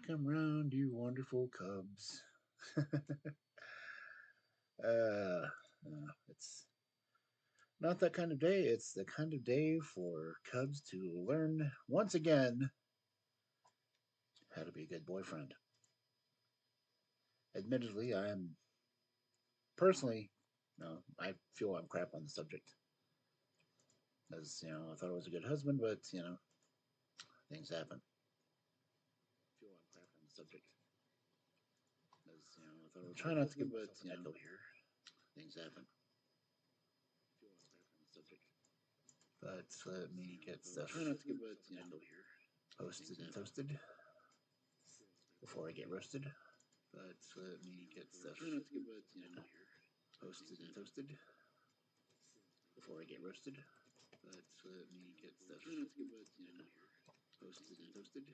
come round, you wonderful cubs. It's not that kind of day. It's the kind of day for cubs to learn once again how to be a good boyfriend. Admittedly, I am personally, no, I feel I'm crap on the subject. As I thought I was a good husband, but things happen. I feel I'm crap on the subject. As I thought I was try not to give myself an echo here. Things happen. I feel I'm crap on the subject. But let me get stuff. Try not to give an echo here. Posted and toasted before I get roasted. But let me get stuff. Try not to give an echo here. Posted and toasted before I get roasted. But let me get stuff. Try not to give an echo here. Posted and toasted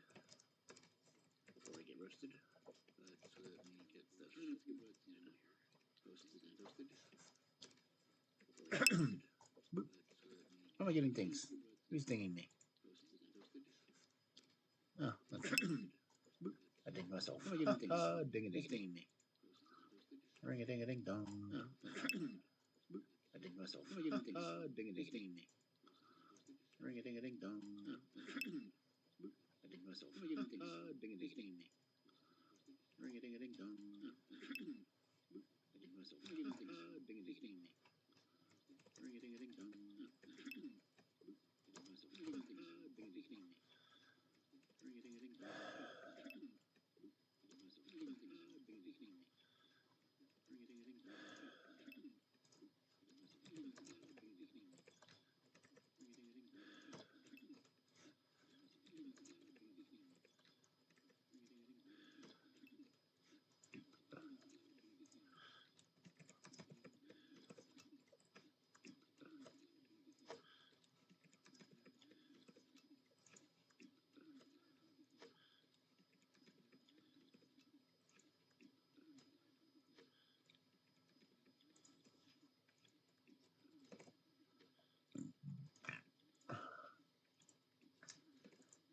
before I get roasted. But let me get stuff. Try not to give an echo here. Posted and toasted before I get roasted. How am I getting things? Who's dinging me? Oh, that's I ding myself. How am I getting things? Ding a ding dinging me. Ring a ding dong. Oh, I ding myself. How am I getting things? Ding a dinging me. Ring a ding dong. Oh, I ding myself. How am I getting things? Ding a dinging me. Ring a ding dong. Oh, I ding myself. How am I getting things? Ding a dinging me. Ring a ding dong. I ding myself. How am I getting things? Ding a dinging me. Ring a ding dong.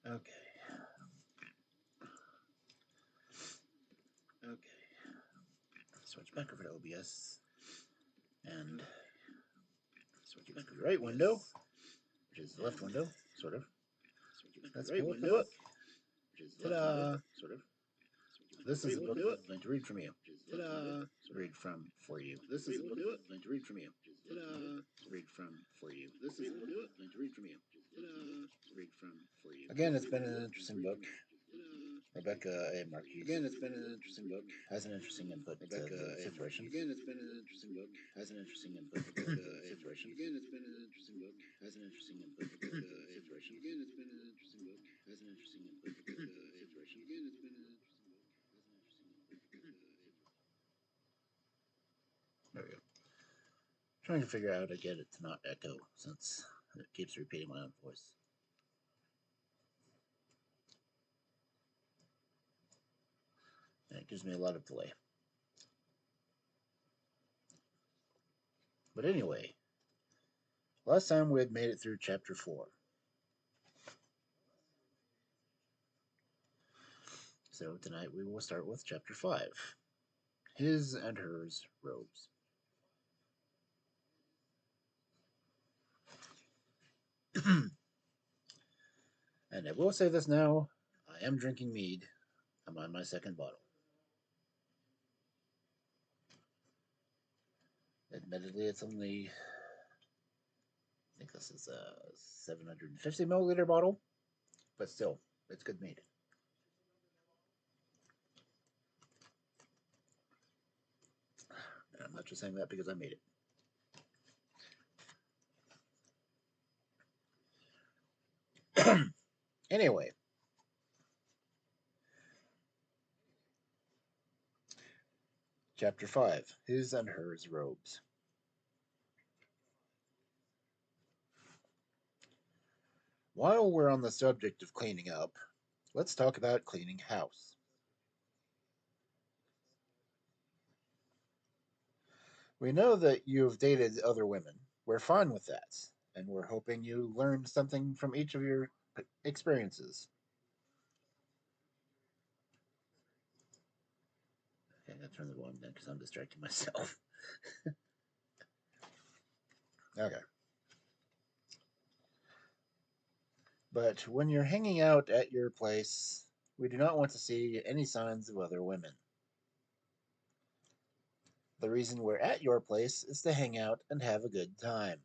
Okay. Okay. Switch back over to OBS and switch back to the right window, which is the left window, sort of. Let's pull up the book. Ta-da! Sort of. This is a book I'm going to read from you. Ta-da! Read from for you. This is a book I'm going to read from you. Ta-da! Read from for you. This is a book I'm going to read from you. Ta-da! Read from for you. Again, it's been an interesting book. Rebecca A. Marquis. Again, it's been an interesting book. Has an interesting input to the situation. Again, it's been an interesting book. Has an interesting input to the situation. Again, it's been an interesting book. Has an interesting input to the situation. Again, it's been an interesting book. Has an interesting input to the situation. Again, it's been an interesting book. Has an interesting input to the situation. There we go. Trying to figure out how to get it to not echo since it keeps repeating my own voice. And it gives me a lot of delay. But anyway, last time we had made it through chapter 4. So tonight we will start with chapter 5. His and hers robes. And I will say this now, I am drinking mead. I'm on my second bottle. Admittedly, it's only, I think this is a 750 milliliter bottle, but still, it's good mead. And I'm not just saying that because I made it. Anyway, chapter 5, His and Hers Robes. While we're on the subject of cleaning up, let's talk about cleaning house. We know that you've dated other women. We're fine with that, and we're hoping you learned something from each of your experiences. gotta turn the volume down because I'm distracting myself. Okay. But when you're hanging out at your place, we do not want to see any signs of other women. The reason we're at your place is to hang out and have a good time.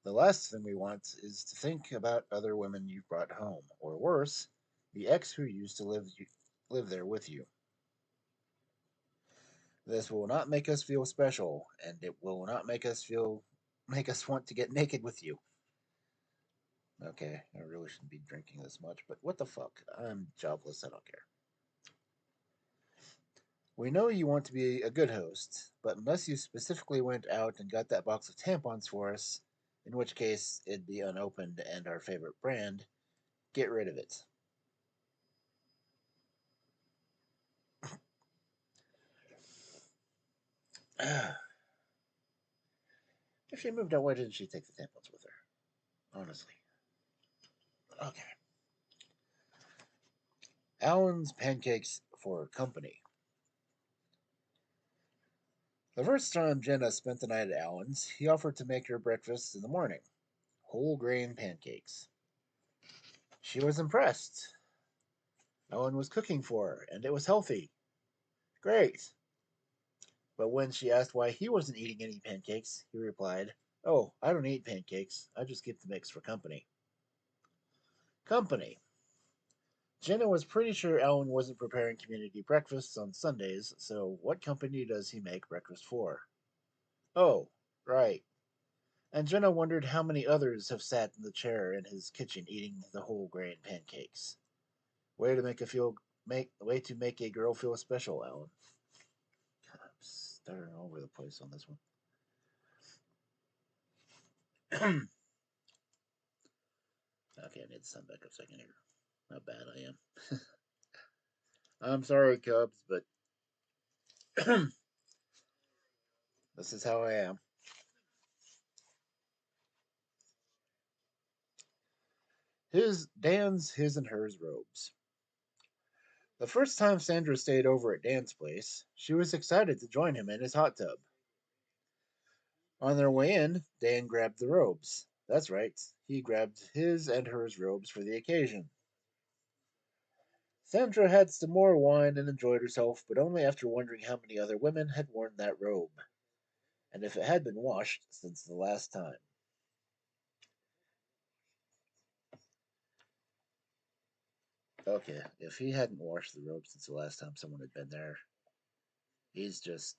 The last thing we want is to think about other women you've brought home, or worse, the ex who used to live there with you. This will not make us feel special, and it will not make us want to get naked with you. Okay, I really shouldn't be drinking this much, but what the fuck? I'm jobless, I don't care. We know you want to be a good host, but unless you specifically went out and got that box of tampons for us, in which case it'd be unopened and our favorite brand, get rid of it. If she moved out, why didn't she take the tampons with her? Honestly. Okay. Alan's pancakes for company. The first time Jenna spent the night at Alan's, he offered to make her breakfast in the morning whole grain pancakes. She was impressed. Alan was cooking for her, and it was healthy. Great. But when she asked why he wasn't eating any pancakes, he replied, "Oh, I don't eat pancakes. I just keep the mix for company." Company. Jenna was pretty sure Alan wasn't preparing community breakfasts on Sundays, so what company does he make breakfast for? Oh, right. And Jenna wondered how many others have sat in the chair in his kitchen eating the whole grain pancakes. Way to make a girl feel special, Alan. God, I'm starting all over the place on this one. Okay, I need to send back a second here. How bad I am. I'm sorry, Cubs, but this is how I am. His and hers robes. The first time Sandra stayed over at Dan's place, she was excited to join him in his hot tub. On their way in, Dan grabbed the robes. That's right, he grabbed his and hers robes for the occasion. Sandra had some more wine and enjoyed herself, but only after wondering how many other women had worn that robe, and if it had been washed since the last time. Okay, if he hadn't washed the robe since the last time someone had been there, he's just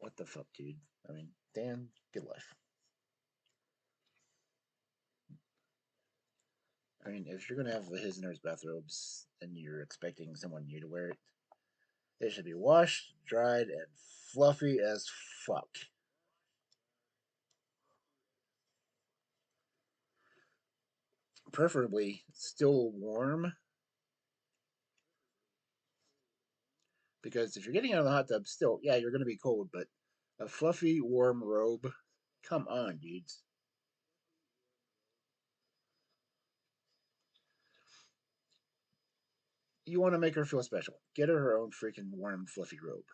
what the fuck, dude. I mean, Dan, good life. I mean, if you're gonna have his and hers bathrobes and you're expecting someone new to wear it, they should be washed, dried, and fluffy as fuck. Preferably still warm, because if you're getting out of the hot tub, still, yeah, you're gonna be cold, but a fluffy, warm robe, come on, dudes. You want to make her feel special. Get her own freaking warm, fluffy robe.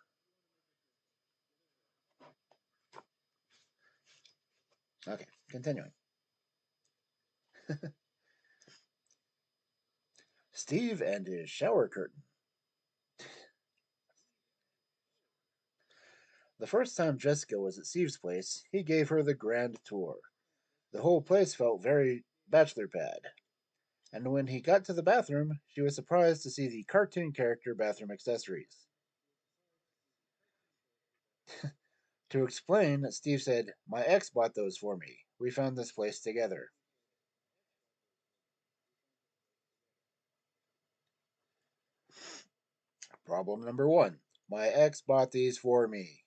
Okay, continuing. Steve and his shower curtain. The first time Jessica was at Steve's place, he gave her the grand tour. The whole place felt very bachelor pad. And when he got to the bathroom, she was surprised to see the cartoon character bathroom accessories. To explain, Steve said, "My ex bought those for me. We found this place together." Problem number one. My ex bought these for me.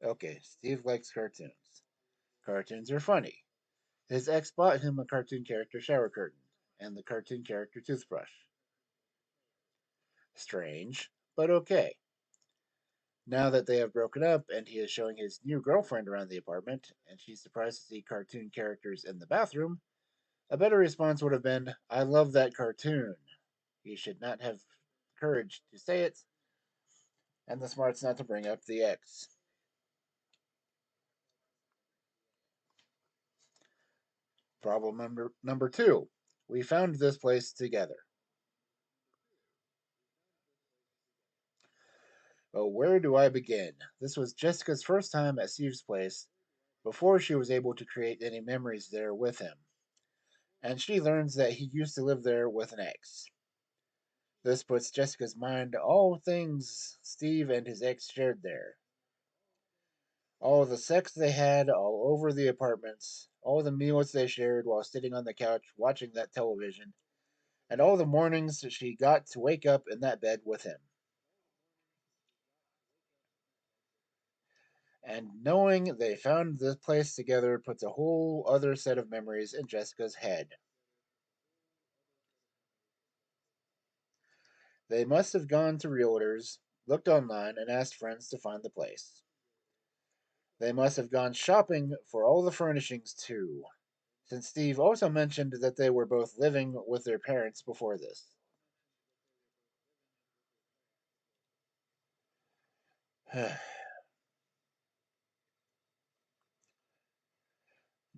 Okay, Steve likes cartoons. Cartoons are funny. His ex bought him a cartoon character shower curtain and the cartoon character toothbrush. Strange, but okay. Now that they have broken up and he is showing his new girlfriend around the apartment and she's surprised to see cartoon characters in the bathroom, a better response would have been, "I love that cartoon." He should not have courage to say it, and the smarts not to bring up the ex. Problem number two. We found this place together. Oh, where do I begin? This was Jessica's first time at Steve's place before she was able to create any memories there with him, and she learns that he used to live there with an ex. This puts Jessica's mind to all things Steve and his ex shared there. All the sex they had all over the apartments, all the meals they shared while sitting on the couch watching that television, and all the mornings she got to wake up in that bed with him. And knowing they found this place together puts a whole other set of memories in Jessica's head. They must have gone to realtors, looked online, and asked friends to find the place. They must have gone shopping for all the furnishings too, since Steve also mentioned that they were both living with their parents before this.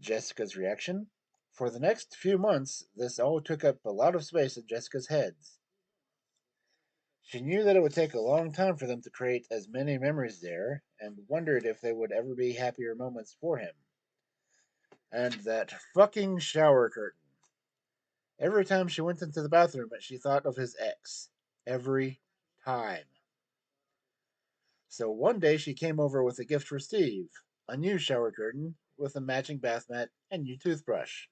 Jessica's reaction? For the next few months, this all took up a lot of space in Jessica's head. She knew that it would take a long time for them to create as many memories there, and wondered if they would ever be happier moments for him. And that fucking shower curtain. Every time she went into the bathroom, she thought of his ex. Every time. So one day she came over with a gift for Steve, a new shower curtain with a matching bath mat and new toothbrush.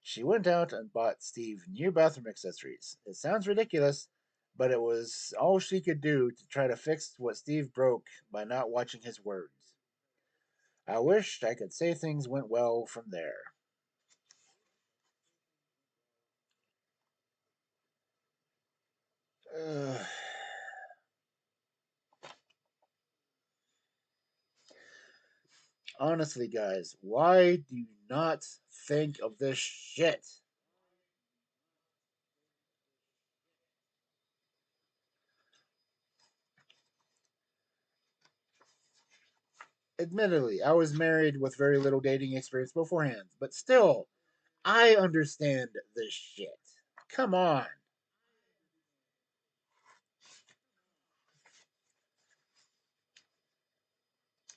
She went out and bought Steve new bathroom accessories. It sounds ridiculous, but it was all she could do to try to fix what Steve broke by not watching his words. I wished I could say things went well from there. Ugh. Honestly, guys, why do you not think of this shit? Admittedly, I was married with very little dating experience beforehand, but still, I understand this shit. Come on.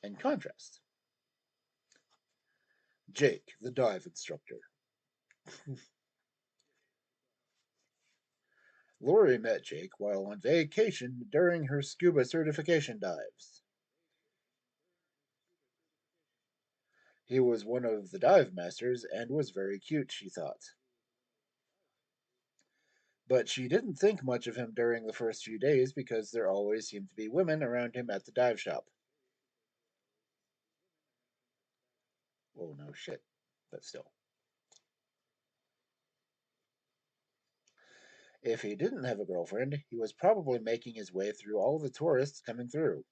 In contrast, Jake, the dive instructor. Lori met Jake while on vacation during her scuba certification dives. He was one of the dive masters and was very cute, she thought. But she didn't think much of him during the first few days because there always seemed to be women around him at the dive shop. Well, no shit, but still. If he didn't have a girlfriend, he was probably making his way through all the tourists coming through.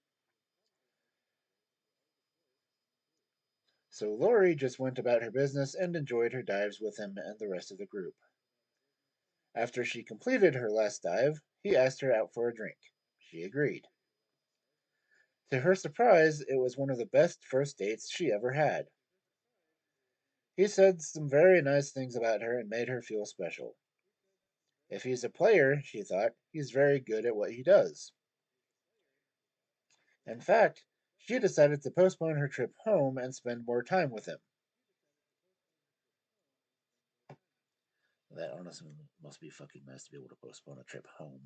So Lori just went about her business and enjoyed her dives with him and the rest of the group. After she completed her last dive, he asked her out for a drink. She agreed. To her surprise, it was one of the best first dates she ever had. He said some very nice things about her and made her feel special. If he's a player, she thought, he's very good at what he does. In fact, she decided to postpone her trip home and spend more time with him. That honestly must be fucking nice to be able to postpone a trip home.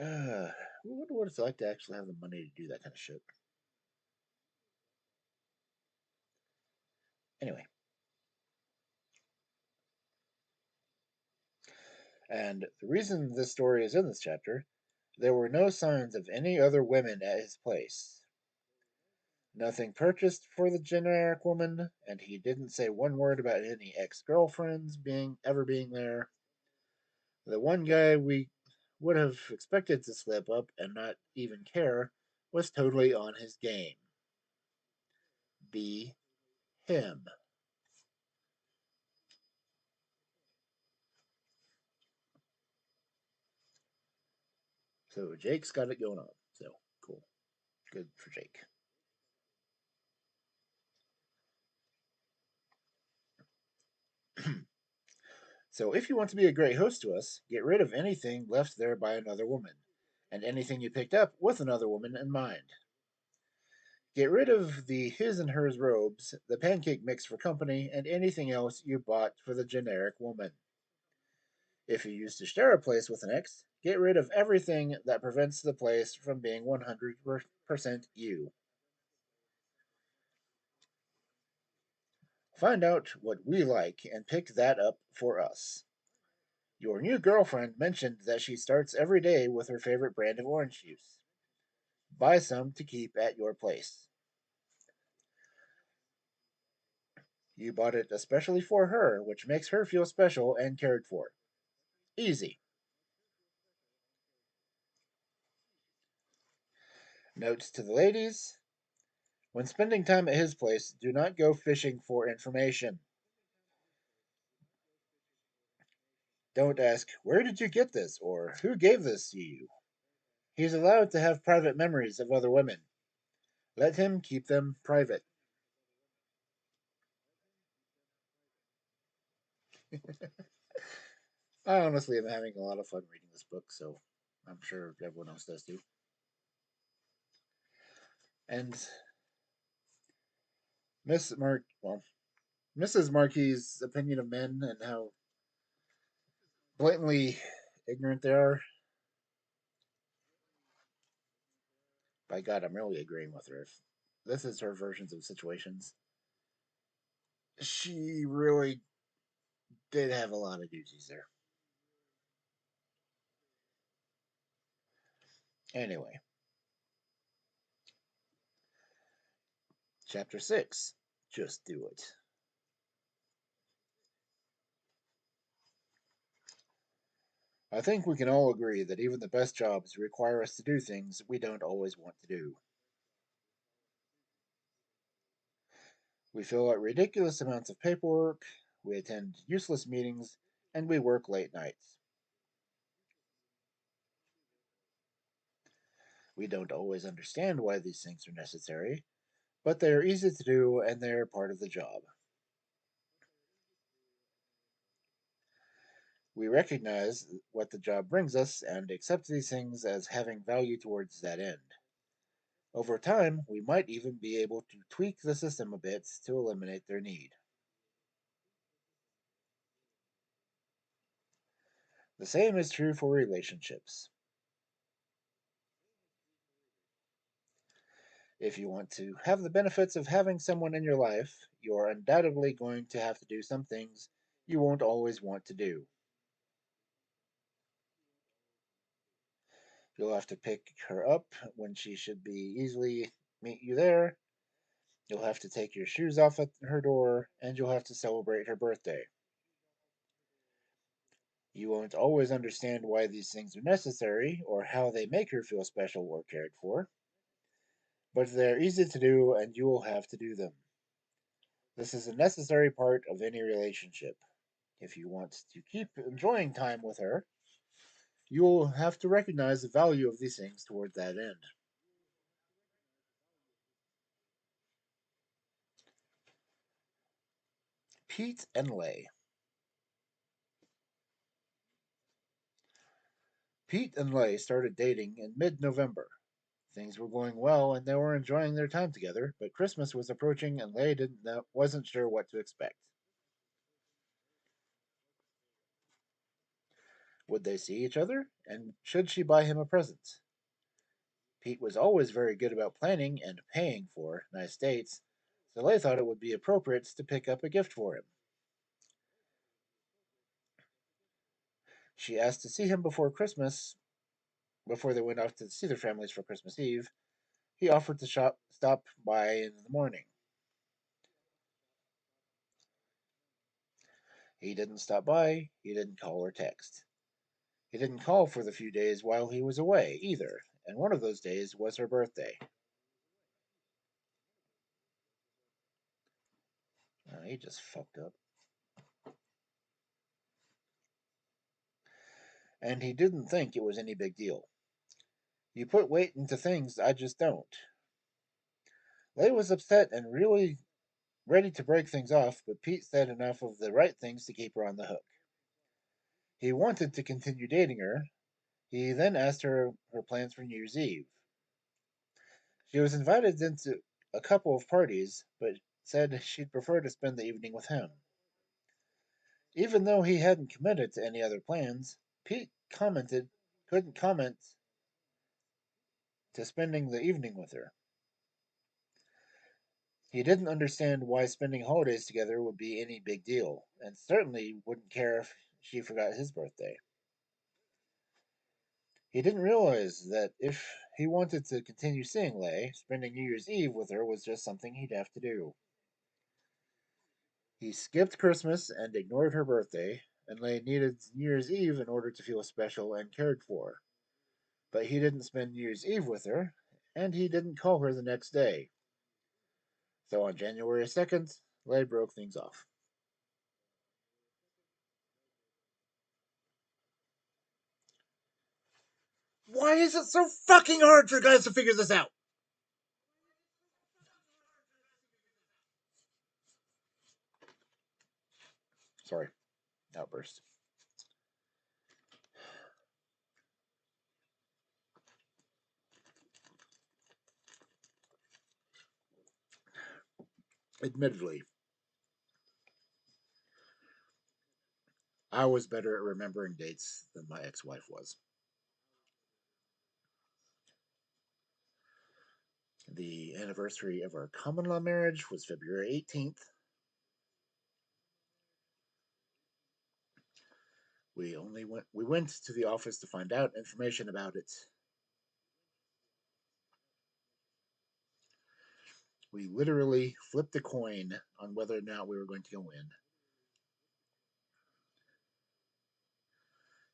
I wonder what it's like to actually have the money to do that kind of shit. Anyway, and the reason this story is in this chapter, there were no signs of any other women at his place. Nothing purchased for the generic woman, and he didn't say one word about any ex-girlfriends being there. The one guy we would have expected to slip up and not even care was totally on his game. Be him. So Jake's got it going on. So cool. Good for Jake. So if you want to be a great host to us, get rid of anything left there by another woman, and anything you picked up with another woman in mind. Get rid of the his and hers robes, the pancake mix for company, and anything else you bought for the generic woman. If you used to share a place with an ex, get rid of everything that prevents the place from being 100% you. Find out what we like and pick that up for us. Your new girlfriend mentioned that she starts every day with her favorite brand of orange juice. Buy some to keep at your place. You bought it especially for her, which makes her feel special and cared for. Easy. Notes to the ladies: when spending time at his place, do not go fishing for information. Don't ask, "Where did you get this?" or "Who gave this to you?" He's allowed to have private memories of other women. Let him keep them private. I honestly am having a lot of fun reading this book, so I'm sure everyone else does too. And Mrs. Marquis's opinion of men and how blatantly ignorant they are. By God, I'm really agreeing with her. If this is her versions of situations, she really did have a lot of doozies there. Anyway, chapter 6. Just do it. I think we can all agree that even the best jobs require us to do things we don't always want to do. We fill out ridiculous amounts of paperwork, we attend useless meetings, and we work late nights. We don't always understand why these things are necessary, but they are easy to do and they are part of the job. We recognize what the job brings us and accept these things as having value towards that end. Over time, we might even be able to tweak the system a bit to eliminate their need. The same is true for relationships. If you want to have the benefits of having someone in your life, you are undoubtedly going to have to do some things you won't always want to do. You'll have to pick her up when she should be easily meet you there. You'll have to take your shoes off at her door, and you'll have to celebrate her birthday. You won't always understand why these things are necessary or how they make her feel special or cared for, but they're easy to do and you will have to do them. This is a necessary part of any relationship. If you want to keep enjoying time with her, you will have to recognize the value of these things toward that end. Pete and Lay. Pete and Lay started dating in mid November. Things were going well and they were enjoying their time together, but Christmas was approaching and wasn't sure what to expect. Would they see each other? And should she buy him a present? Pete was always very good about planning and paying for nice dates, so Lay thought it would be appropriate to pick up a gift for him. She asked to see him before Christmas, before they went off to see their families for Christmas Eve. He offered to stop by in the morning. He didn't stop by, he didn't call or text. He didn't call for the few days while he was away, either, and one of those days was her birthday. He just fucked up. And he didn't think it was any big deal. You put weight into things I just don't. Lay was upset and really ready to break things off, but Pete said enough of the right things to keep her on the hook. He wanted to continue dating her. He then asked her plans for New Year's Eve. She was invited into a couple of parties, but said she'd prefer to spend the evening with him. Even though he hadn't committed to any other plans, Pete couldn't comment to spending the evening with her. He didn't understand why spending holidays together would be any big deal, and certainly wouldn't care if she forgot his birthday. He didn't realize that if he wanted to continue seeing Lay, spending New Year's Eve with her was just something he'd have to do. He skipped Christmas and ignored her birthday, and Lay needed New Year's Eve in order to feel special and cared for. But he didn't spend New Year's Eve with her, and he didn't call her the next day. So on January 2nd, Lay broke things off. Why is it so fucking hard for guys to figure this out? Sorry, outburst. Admittedly, I was better at remembering dates than my ex wife was. The anniversary of our common law marriage was February 18th. We went to the office to find out information about it. We literally flipped a coin on whether or not we were going to go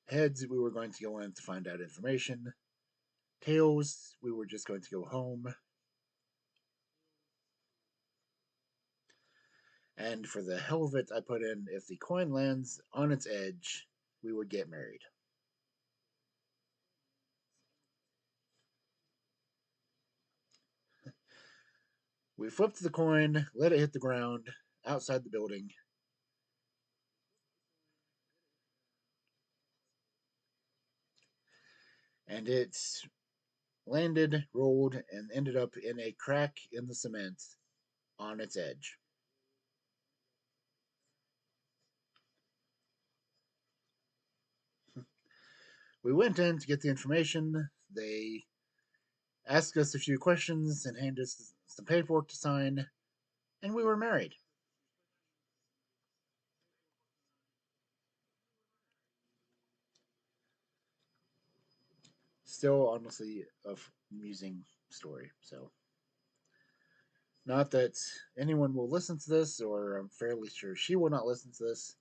in. Heads, we were going to go in to find out information. Tails, we were just going to go home. And for the hell of it, I put in if the coin lands on its edge, we would get married. We flipped the coin, let it hit the ground outside the building, and it landed, rolled, and ended up in a crack in the cement on its edge. We went in to get the information. They asked us a few questions and handed us some paperwork to sign, and we were married. Still, honestly, a amusing story. So, not that anyone will listen to this, or I'm fairly sure she will not listen to this,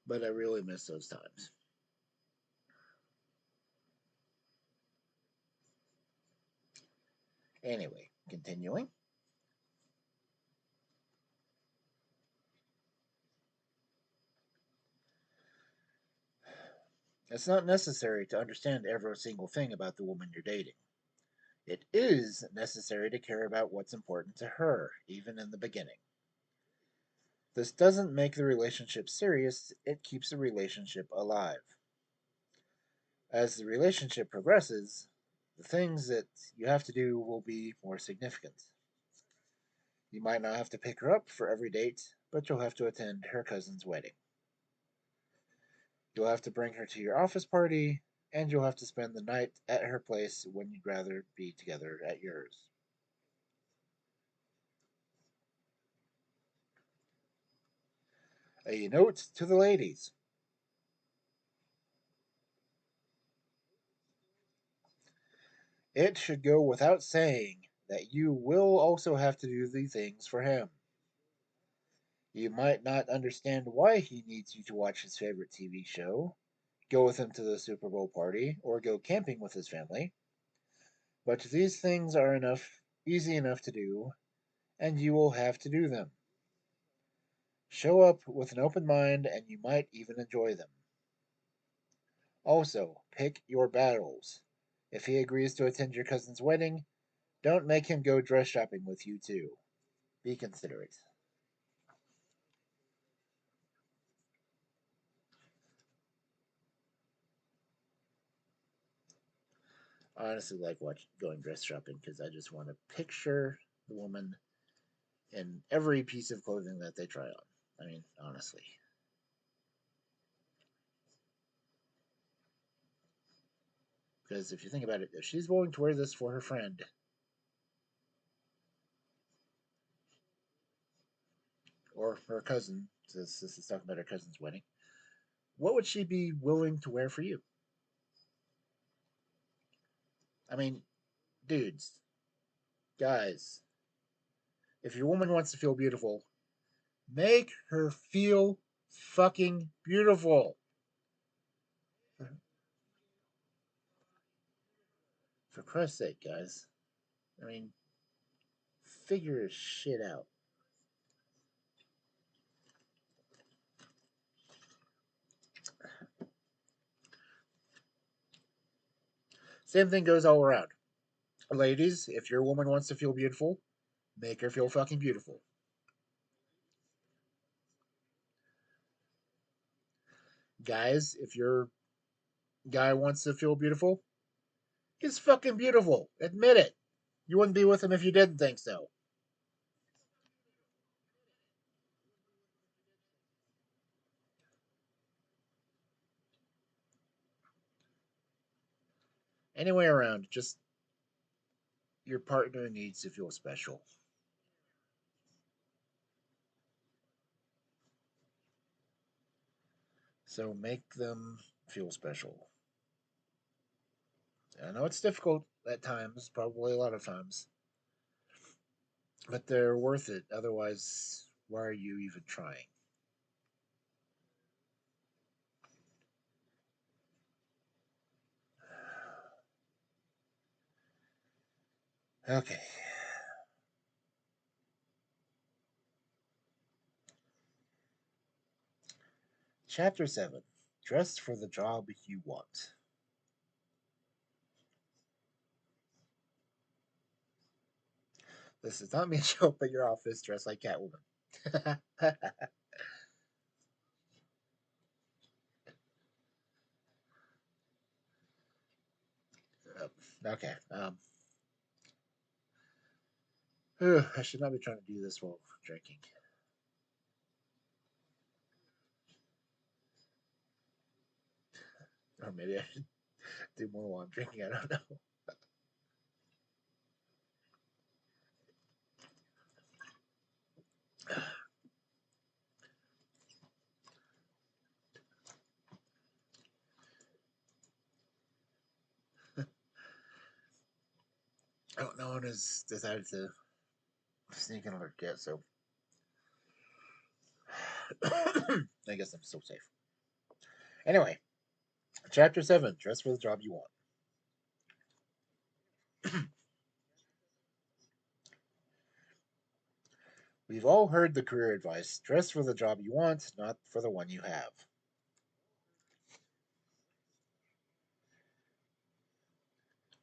but I really miss those times. Anyway, continuing. It's not necessary to understand every single thing about the woman you're dating. It is necessary to care about what's important to her, even in the beginning. This doesn't make the relationship serious, it keeps the relationship alive. As the relationship progresses, the things that you have to do will be more significant. You might not have to pick her up for every date, but you'll have to attend her cousin's wedding. You'll have to bring her to your office party, and you'll have to spend the night at her place when you'd rather be together at yours. A note to the ladies: it should go without saying that you will also have to do these things for him. You might not understand why he needs you to watch his favorite TV show, go with him to the Super Bowl party, or go camping with his family, but these things are easy enough to do, and you will have to do them. Show up with an open mind and you might even enjoy them. Also, pick your battles. If he agrees to attend your cousin's wedding, don't make him go dress shopping with you too. Be considerate. I honestly like going dress shopping because I just want to picture the woman in every piece of clothing that they try on. I mean, honestly. Because if you think about it, if she's willing to wear this for her friend or her cousin, since this is talking about her cousin's wedding, what would she be willing to wear for you? I mean, dudes, guys, if your woman wants to feel beautiful, make her feel fucking beautiful. For Christ's sake, guys. I mean, figure shit out. Same thing goes all around. Ladies, if your woman wants to feel beautiful, make her feel fucking beautiful. Guys, if your guy wants to feel beautiful, he's fucking beautiful. Admit it. You wouldn't be with him if you didn't think so. Anyway around, just your partner needs to feel special. So make them feel special. I know it's difficult at times, probably a lot of times, but they're worth it. Otherwise, why are you even trying? Okay. Chapter 7. Dress for the job you want. This does not mean show up at your office dressed like Catwoman. Okay. I should not be trying to do this while drinking. Or maybe I should do more while I'm drinking. I don't know. Oh, no one has decided to sneak in alert yet, so I guess I'm still safe. Anyway, Chapter 7. Dress for the job you want. We've all heard the career advice: dress for the job you want, not for the one you have.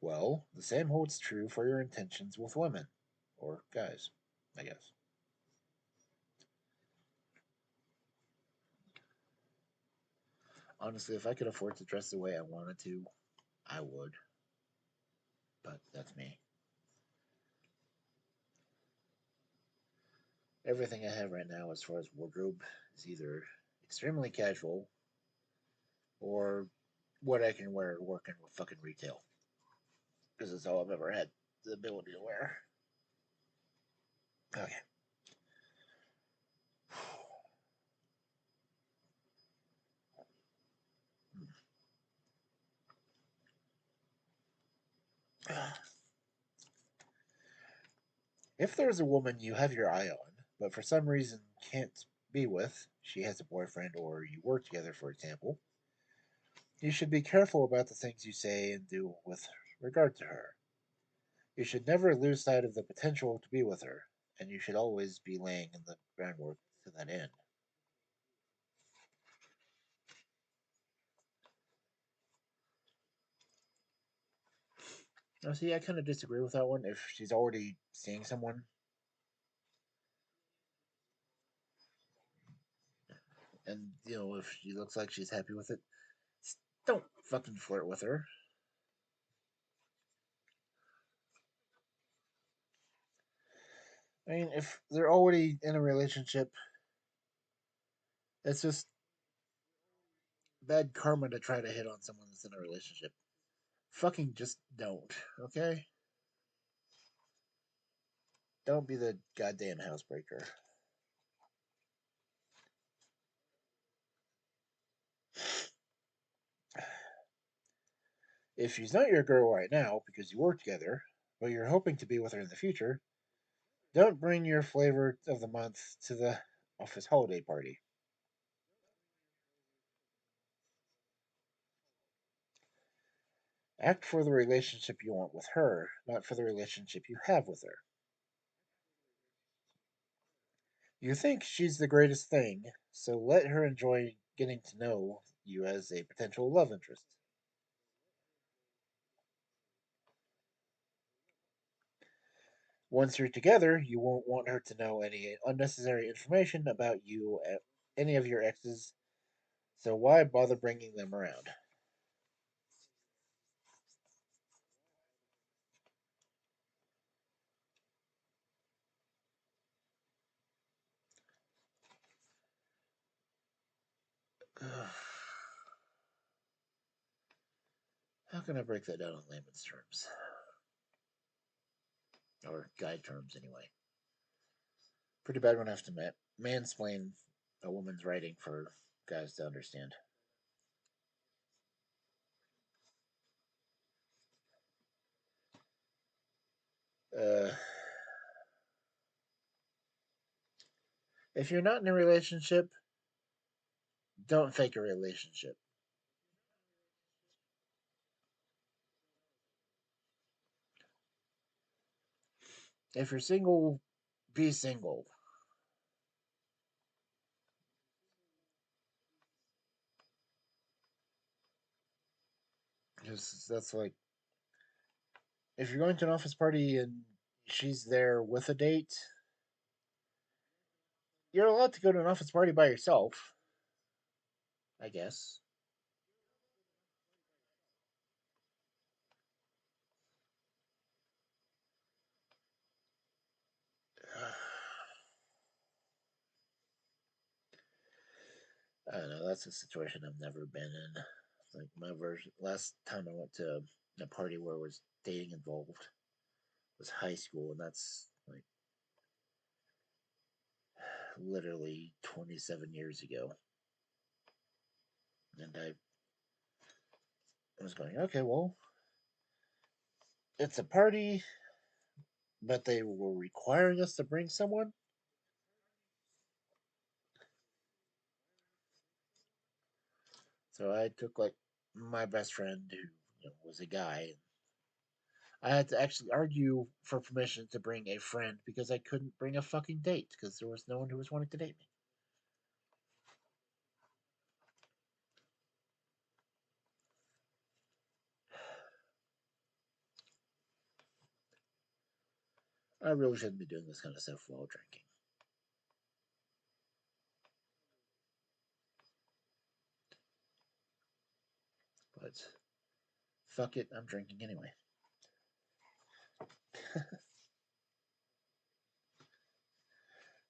Well, the same holds true for your intentions with women. Or guys, I guess. Honestly, if I could afford to dress the way I wanted to, I would. But that's me. Everything I have right now, as far as wardrobe, is either extremely casual or what I can wear working with fucking retail. Because it's all I've ever had the ability to wear. Okay. If there's a woman you have your eye on, but for some reason can't be with, she has a boyfriend or you work together, for example, you should be careful about the things you say and do with regard to her. You should never lose sight of the potential to be with her, and you should always be laying in the groundwork to that end. Now, see, I kind of disagree with that one. If she's already seeing someone, and if she looks like she's happy with it, don't fucking flirt with her. I mean, if they're already in a relationship, it's just bad karma to try to hit on someone that's in a relationship. Fucking just don't, okay? Don't be the goddamn housebreaker. If she's not your girl right now because you work together, but you're hoping to be with her in the future, don't bring your flavor of the month to the office holiday party. Act for the relationship you want with her, not for the relationship you have with her. You think she's the greatest thing, so let her enjoy getting to know you as a potential love interest. Once you're together, you won't want her to know any unnecessary information about you, any of your exes, so why bother bringing them around? How can I break that down in layman's terms? Or guide terms, anyway. Pretty bad when I have to mansplain a woman's writing for guys to understand. Uh, if you're not in a relationship, don't fake a relationship. If you're single, be single. Because that's like, if you're going to an office party and she's there with a date, you're allowed to go to an office party by yourself, I guess. I don't know. That's a situation I've never been in. Like my version. Last time I went to a party where there was dating involved was high school, and that's like literally 27 years ago. And I was going, okay, well, it's a party, but they were requiring us to bring someone. So I took like my best friend who was a guy. I had to actually argue for permission to bring a friend because I couldn't bring a fucking date because there was no one who was wanting to date me. I really shouldn't be doing this kind of stuff while drinking. But fuck it, I'm drinking anyway.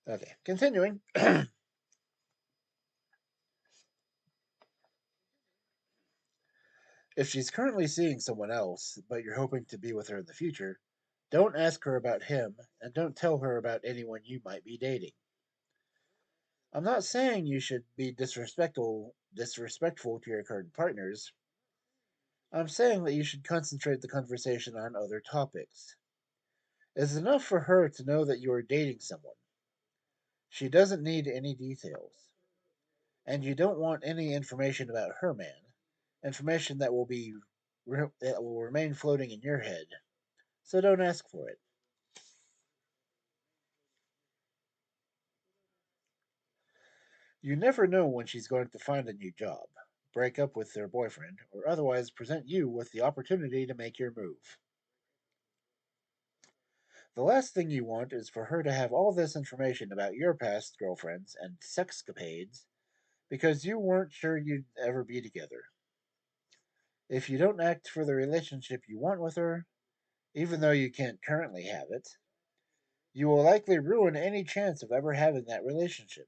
Okay, continuing. If she's currently seeing someone else, but you're hoping to be with her in the future, don't ask her about him and don't tell her about anyone you might be dating. I'm not saying you should be disrespectful to your current partners. I'm saying that you should concentrate the conversation on other topics. It's enough for her to know that you are dating someone. She doesn't need any details. And you don't want any information about her man, information that will remain floating in your head. So don't ask for it. You never know when she's going to find a new job, break up with their boyfriend, or otherwise present you with the opportunity to make your move. The last thing you want is for her to have all this information about your past girlfriends and sexcapades because you weren't sure you'd ever be together. If you don't act for the relationship you want with her, even though you can't currently have it, you will likely ruin any chance of ever having that relationship.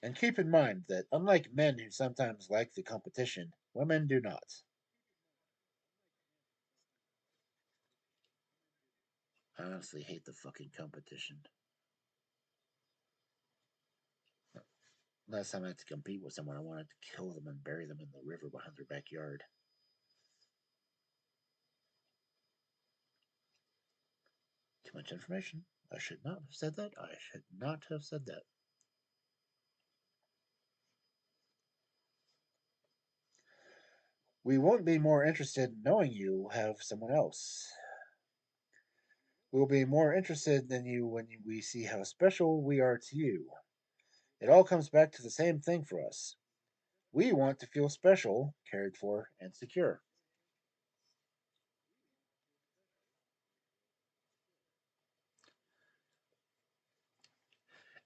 And keep in mind that unlike men who sometimes like the competition, women do not. I honestly hate the fucking competition. Last time I had to compete with someone, I wanted to kill them and bury them in the river behind their backyard. Too much information. I should not have said that. I should not have said that. We won't be more interested in knowing you have someone else. We'll be more interested in you when we see how special we are to you. It all comes back to the same thing for us. We want to feel special, cared for, and secure.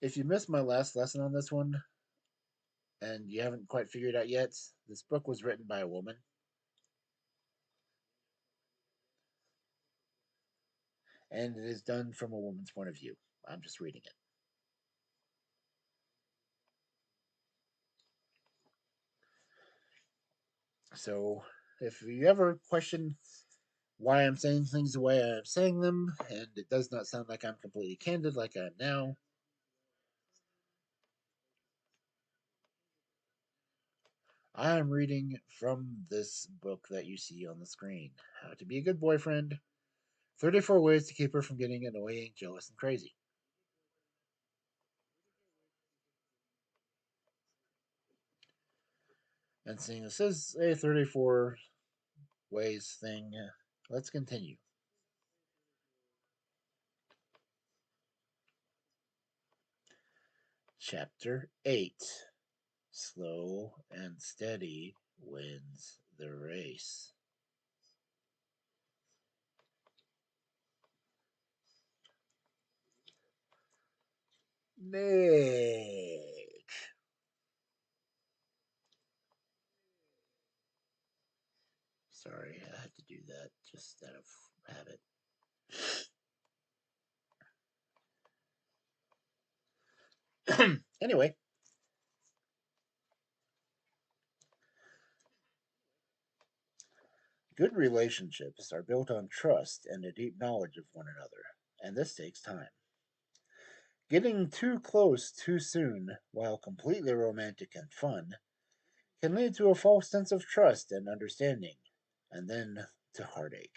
If you missed my last lesson on this one and you haven't quite figured out yet, this book was written by a woman and it is done from a woman's point of view. I'm just reading it. So if you ever question why I'm saying things the way I'm saying them, and it does not sound like I'm completely candid like I am now, I am reading from this book that you see on the screen How to Be a Good Boyfriend 34 Ways to Keep Her from Getting Annoying, Jealous, and Crazy. And seeing this is a 34 ways thing, let's continue. Chapter 8 Slow and Steady Wins the Race. Nick. Sorry, I had to do that just out of habit. Anyway, good relationships are built on trust and a deep knowledge of one another, and this takes time. Getting too close too soon, while completely romantic and fun, can lead to a false sense of trust and understanding, and then to heartache.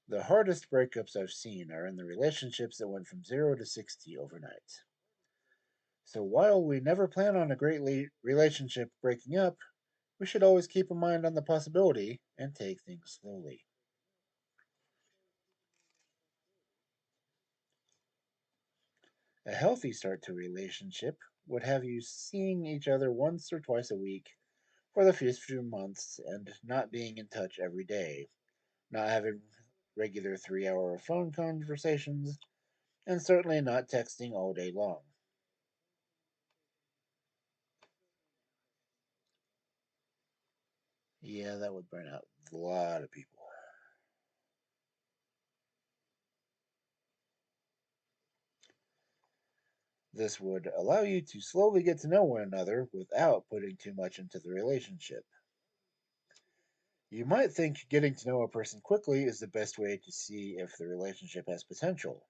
The hardest breakups I've seen are in the relationships that went from 0 to 60 overnight. So while we never plan on a great relationship breaking up, we should always keep a mind on the possibility and take things slowly. A healthy start to a relationship would have you seeing each other once or twice a week for the first few months and not being in touch every day, not having regular 3 hour phone conversations, and certainly not texting all day long. Yeah, that would burn out a lot of people. This would allow you to slowly get to know one another without putting too much into the relationship. You might think getting to know a person quickly is the best way to see if the relationship has potential,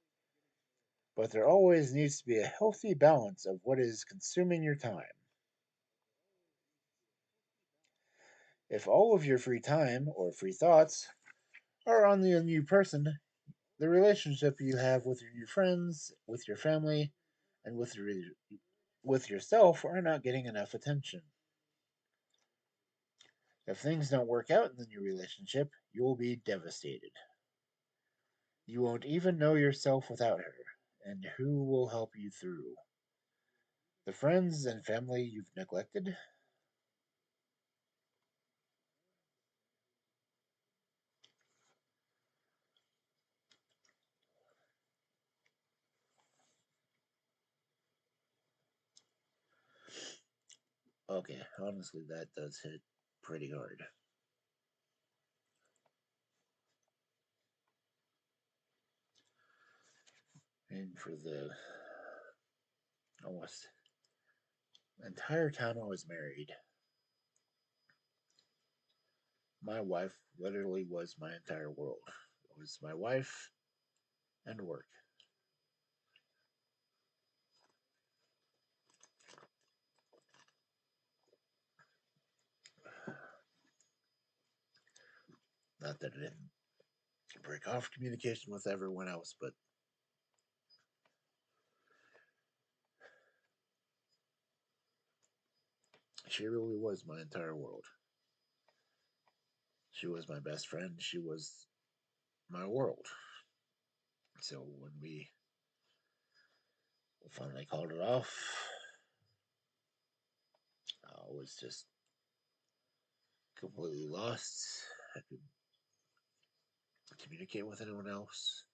but there always needs to be a healthy balance of what is consuming your time. If all of your free time or free thoughts are on the new person, the relationship you have with your new friends, with your family, and with yourself are not getting enough attention. If things don't work out in the new relationship, you'll be devastated. You won't even know yourself without her, and who will help you through? The friends and family you've neglected? Okay, honestly, that does hit pretty hard. And for the almost entire time I was married, my wife literally was my entire world. It was my wife and work. Not that I didn't break off communication with everyone else, but she really was my entire world. She was my best friend. She was my world. So when we finally called it off, I was just completely lost. I could communicate with anyone else.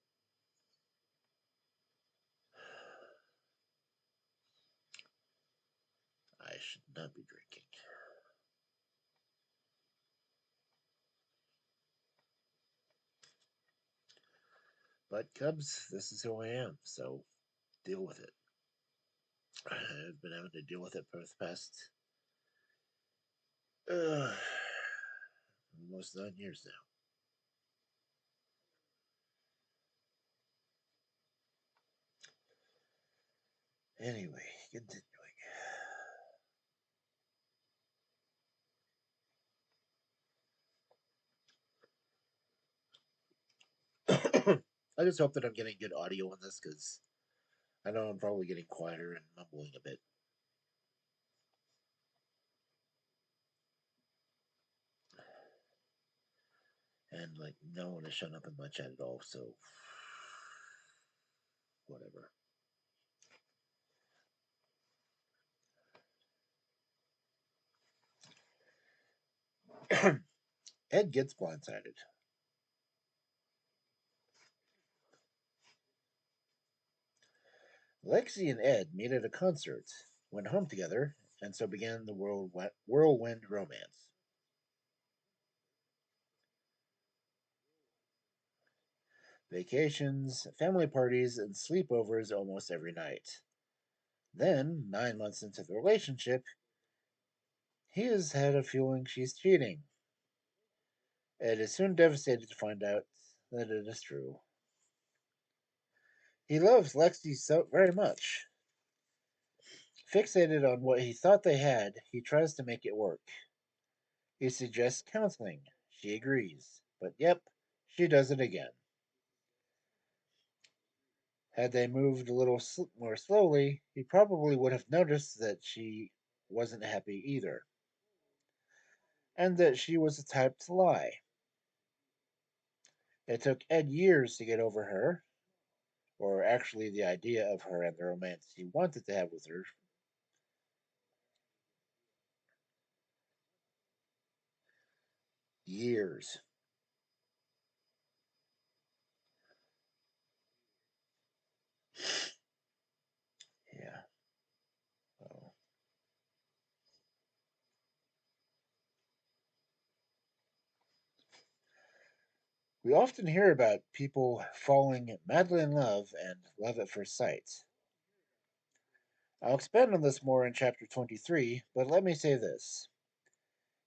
I should not be drinking. But Cubs, this is who I am, so deal with it. I've been having to deal with it for the past uh, almost 9 years now. Anyway, continuing. I just hope that I'm getting good audio on this because I know I'm probably getting quieter and mumbling a bit. And like no one has shown up in my chat at all, so whatever. Ed gets blindsided. Lexi and Ed meet at a concert, went home together, and so began the whirlwind romance. Vacations, family parties, and sleepovers almost every night. Then, 9 months into the relationship, he has had a feeling she's cheating. Ed is soon devastated to find out that it is true. He loves Lexi so very much. Fixated on what he thought they had, he tries to make it work. He suggests counseling. She agrees. But yep, she does it again. Had they moved a little more slowly, he probably would have noticed that she wasn't happy either, and that she was the type to lie. It took Ed years to get over her, or actually the idea of her and the romance he wanted to have with her. Years. Yeah. Well, we often hear about people falling madly in love and love at first sight. I'll expand on this more in chapter 23, but let me say this.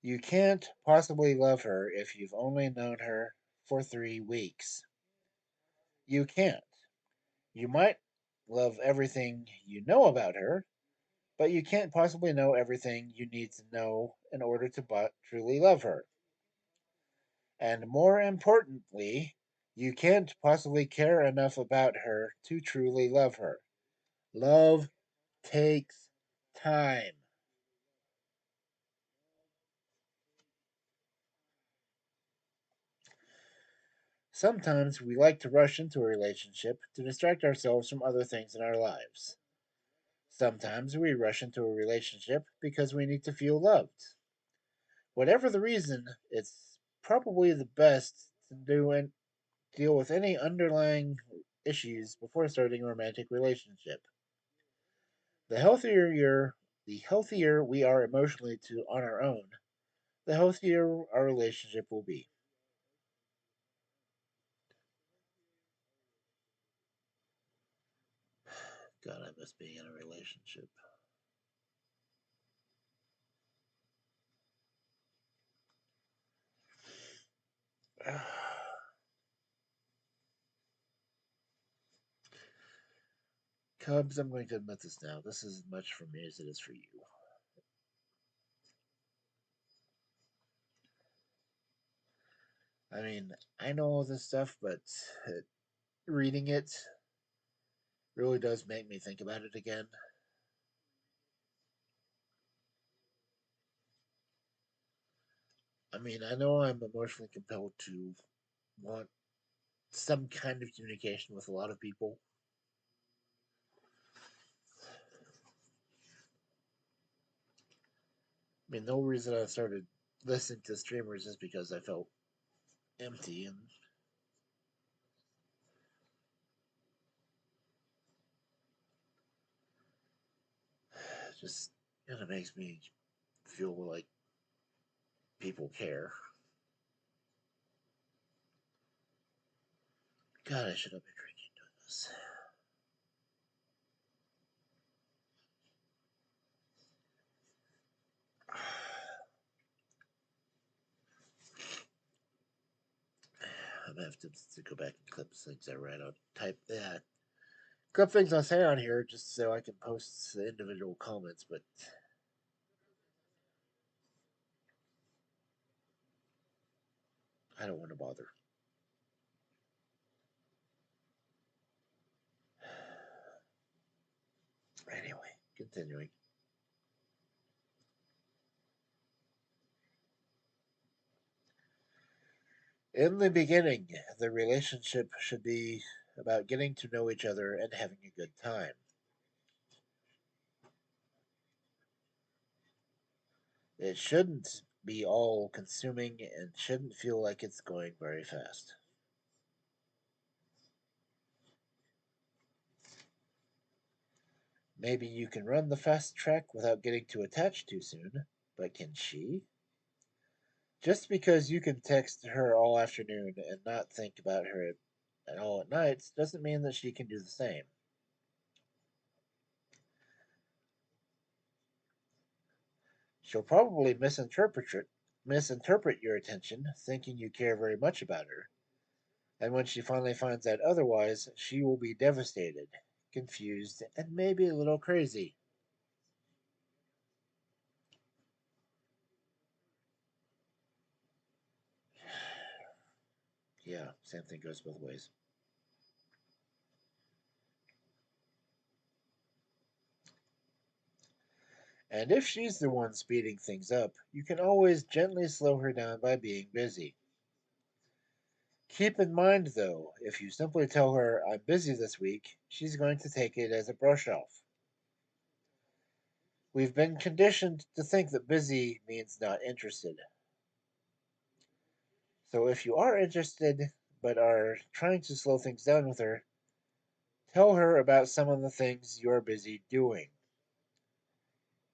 You can't possibly love her if you've only known her for 3 weeks. You can't. You might love everything you know about her, but you can't possibly know everything you need to know in order to truly love her. And more importantly, you can't possibly care enough about her to truly love her. Love takes time. Sometimes we like to rush into a relationship to distract ourselves from other things in our lives. Sometimes we rush into a relationship because we need to feel loved. Whatever the reason, it's probably the best to deal with any underlying issues before starting a romantic relationship. The healthier you're, the healthier we are emotionally to on our own, the healthier our relationship will be. God, I miss being in a relationship. Cubs, I'm going to admit this now. This is as much for me as it is for you. I mean, I know all this stuff, but uh, reading it really does make me think about it again. I mean, I know I'm emotionally compelled to want some kind of communication with a lot of people. I mean, the whole reason I started listening to streamers is because I felt empty and just kind of makes me feel like people care. God, I should have been drinking doing this. I'm gonna have to go back and clip things I write on. Type that. Clip things I say on here just so I can post the individual comments, but I don't want to bother. Anyway, continuing. In the beginning, the relationship should be about getting to know each other and having a good time. It shouldn't be all consuming and shouldn't feel like it's going very fast. Maybe you can run the fast track without getting too attached too soon, but can she? Just because you can text her all afternoon and not think about her at all at nights doesn't mean that she can do the same. She'll probably misinterpret your attention, thinking you care very much about her. And when she finally finds out otherwise, she will be devastated, confused, and maybe a little crazy. Yeah, same thing goes both ways. And if she's the one speeding things up, you can always gently slow her down by being busy. Keep in mind, though, if you simply tell her, I'm busy this week, she's going to take it as a brush off. We've been conditioned to think that busy means not interested. So if you are interested but are trying to slow things down with her, tell her about some of the things you're busy doing.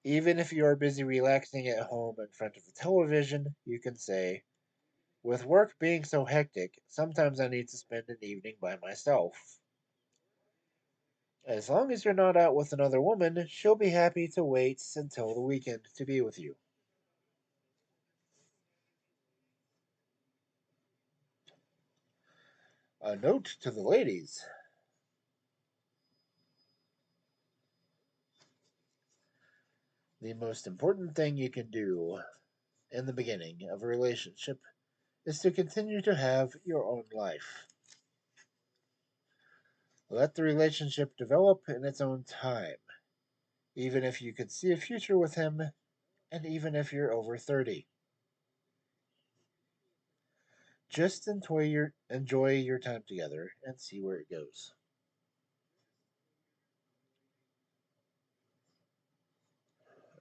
Even if you are busy relaxing at home in front of the television, you can say, with work being so hectic, sometimes I need to spend an evening by myself. As long as you're not out with another woman, she'll be happy to wait until the weekend to be with you. A note to the ladies: the most important thing you can do in the beginning of a relationship is to continue to have your own life. Let the relationship develop in its own time, even if you could see a future with him, and even if you're over 30. Just enjoy your time together and see where it goes.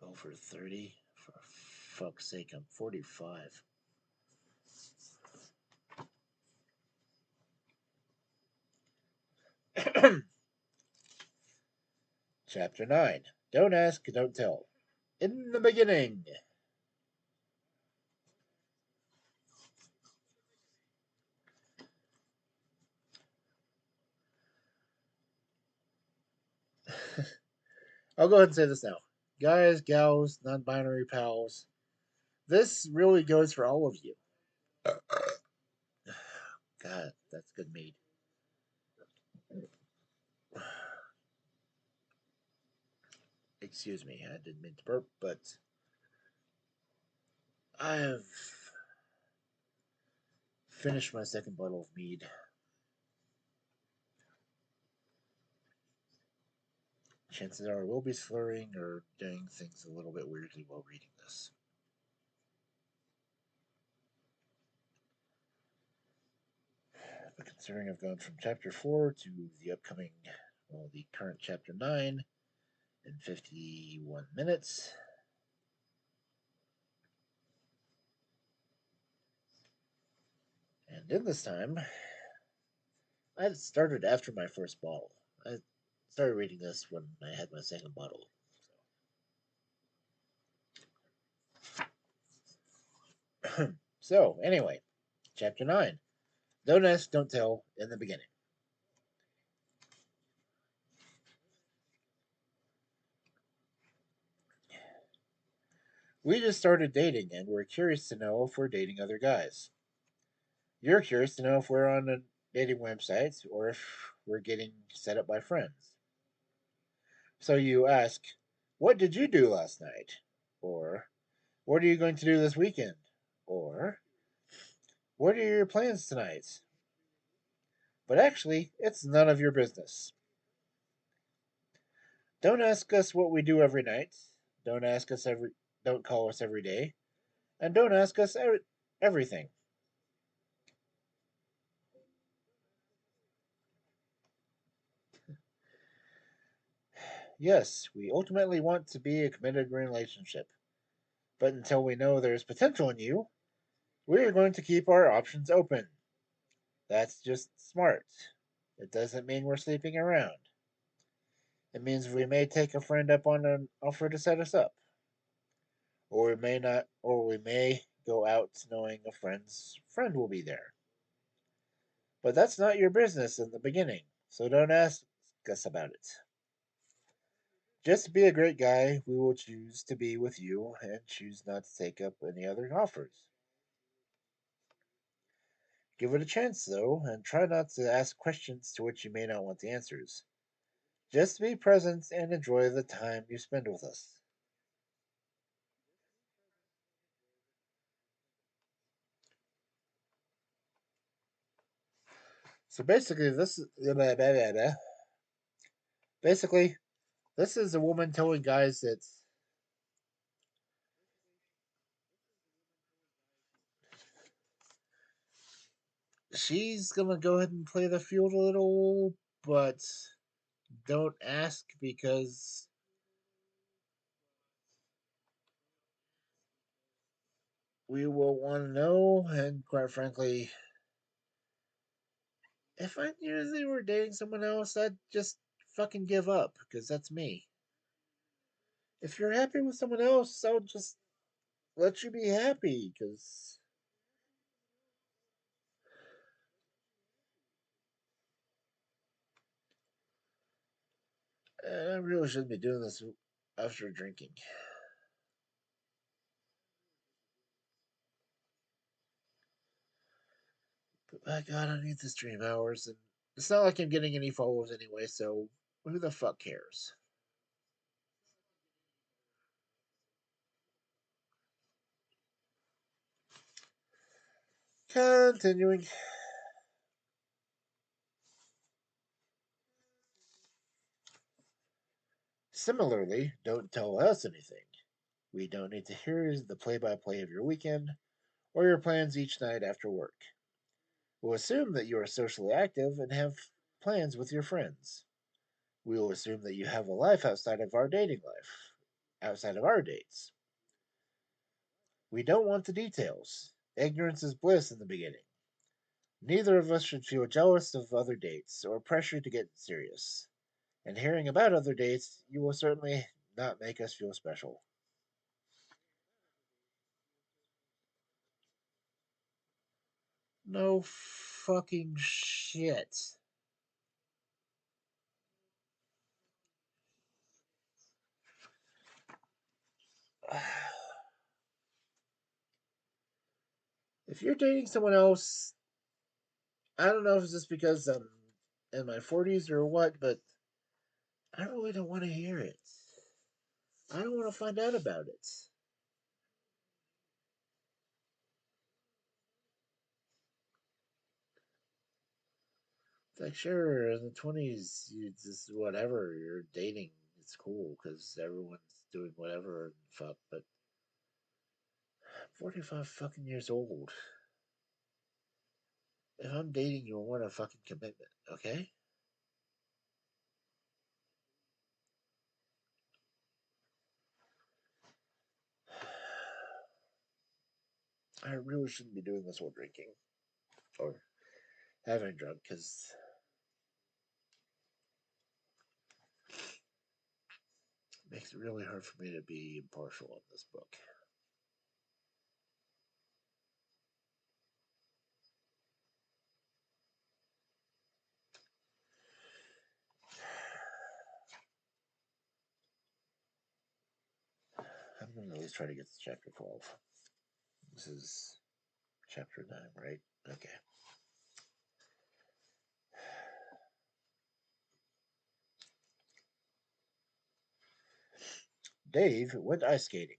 Over 30? For fuck's sake, I'm 45. Chapter 9. Don't ask, don't tell. In the beginning. I'll go ahead and say this now. Guys, gals, non binary pals, this really goes for all of you. God, that's good meat. Excuse me, I didn't mean to burp, but I have finished my second bottle of mead. Chances are I will be slurring or doing things a little bit weirdly while reading this. But considering I've gone from chapter 4 to the upcoming, well, the current chapter 9 in 51 minutes, and in this time, I started after my first bottle. I started reading this when I had my second bottle. So, anyway, chapter 9. Don't ask, don't tell in the beginning. We just started dating and we're curious to know if we're dating other guys. You're curious to know if we're on a dating website or if we're getting set up by friends. So you ask, what did you do last night? Or, what are you going to do this weekend? Or, what are your plans tonight? But actually, it's none of your business. Don't ask us what we do every night. Don't ask us every. Don't call us every day, and don't ask us everything. Yes, we ultimately want to be a committed relationship, but until we know there's potential in you, we are going to keep our options open. That's just smart. It doesn't mean we're sleeping around. It means we may take a friend up on an offer to set us up, or we may not, or we may go out knowing a friend's friend will be there. But that's not your business in the beginning, so don't ask us about it. Just be a great guy, we will choose to be with you and choose not to take up any other offers. Give it a chance, though, and try not to ask questions to which you may not want the answers. Just be present and enjoy the time you spend with us. So basically, basically this is a woman telling guys that she's gonna go ahead and play the field a little, but don't ask because we will want to know. And quite frankly, if I knew they were dating someone else, I'd just fucking give up because that's me. If you're happy with someone else, I'll just let you be happy because I really shouldn't be doing this after drinking. But my god, I need the stream hours, and it's not like I'm getting any followers anyway, so who the fuck cares? Continuing. Similarly, don't tell us anything. We don't need to hear the play by play of your weekend or your plans each night after work. We'll assume that you are socially active and have plans with your friends. We will assume that you have a life outside of our dating life. outside of our dates. We don't want the details. Ignorance is bliss in the beginning. Neither of us should feel jealous of other dates or pressure to get serious. And hearing about other dates, you will certainly not make us feel special. No fucking shit. If you're dating someone else, I don't know if it's just because I'm in my 40s or what, but I really don't want to hear it. I don't want to find out about it. It's like, sure, in the 20s, you just whatever, you're dating. It's cool because everyone's doing whatever and fuck, but I'm 45 fucking years old. If I'm dating you, I want a fucking commitment, okay? I really shouldn't be doing this while drinking or having drunk because it makes it really hard for me to be impartial on this book. I'm going to at least try to get to chapter 12. This is chapter 9, right? Okay. Dave went ice skating.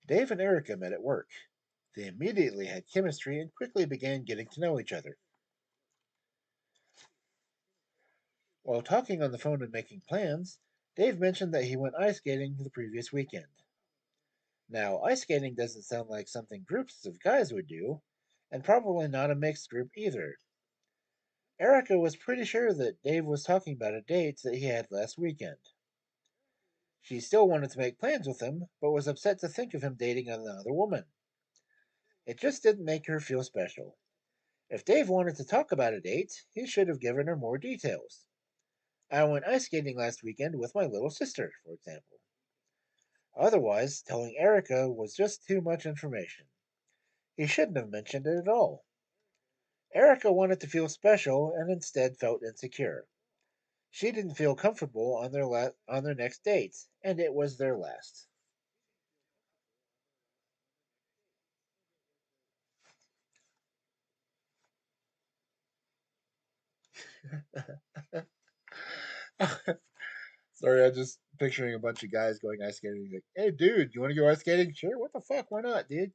Dave and Erica met at work. They immediately had chemistry and quickly began getting to know each other. While talking on the phone and making plans, Dave mentioned that he went ice skating the previous weekend. Now, ice skating doesn't sound like something groups of guys would do, and probably not a mixed group either. Erica was pretty sure that Dave was talking about a date that he had last weekend. She still wanted to make plans with him, but was upset to think of him dating another woman. It just didn't make her feel special. If Dave wanted to talk about a date, he should have given her more details. I went ice skating last weekend with my little sister, for example. Otherwise, telling Erica was just too much information. He shouldn't have mentioned it at all. Erica wanted to feel special and instead felt insecure. She didn't feel comfortable on on their next date, and it was their last. Sorry, I'm just picturing a bunch of guys going ice skating. Like, hey, dude, you want to go ice skating? Sure. What the fuck? Why not, dude?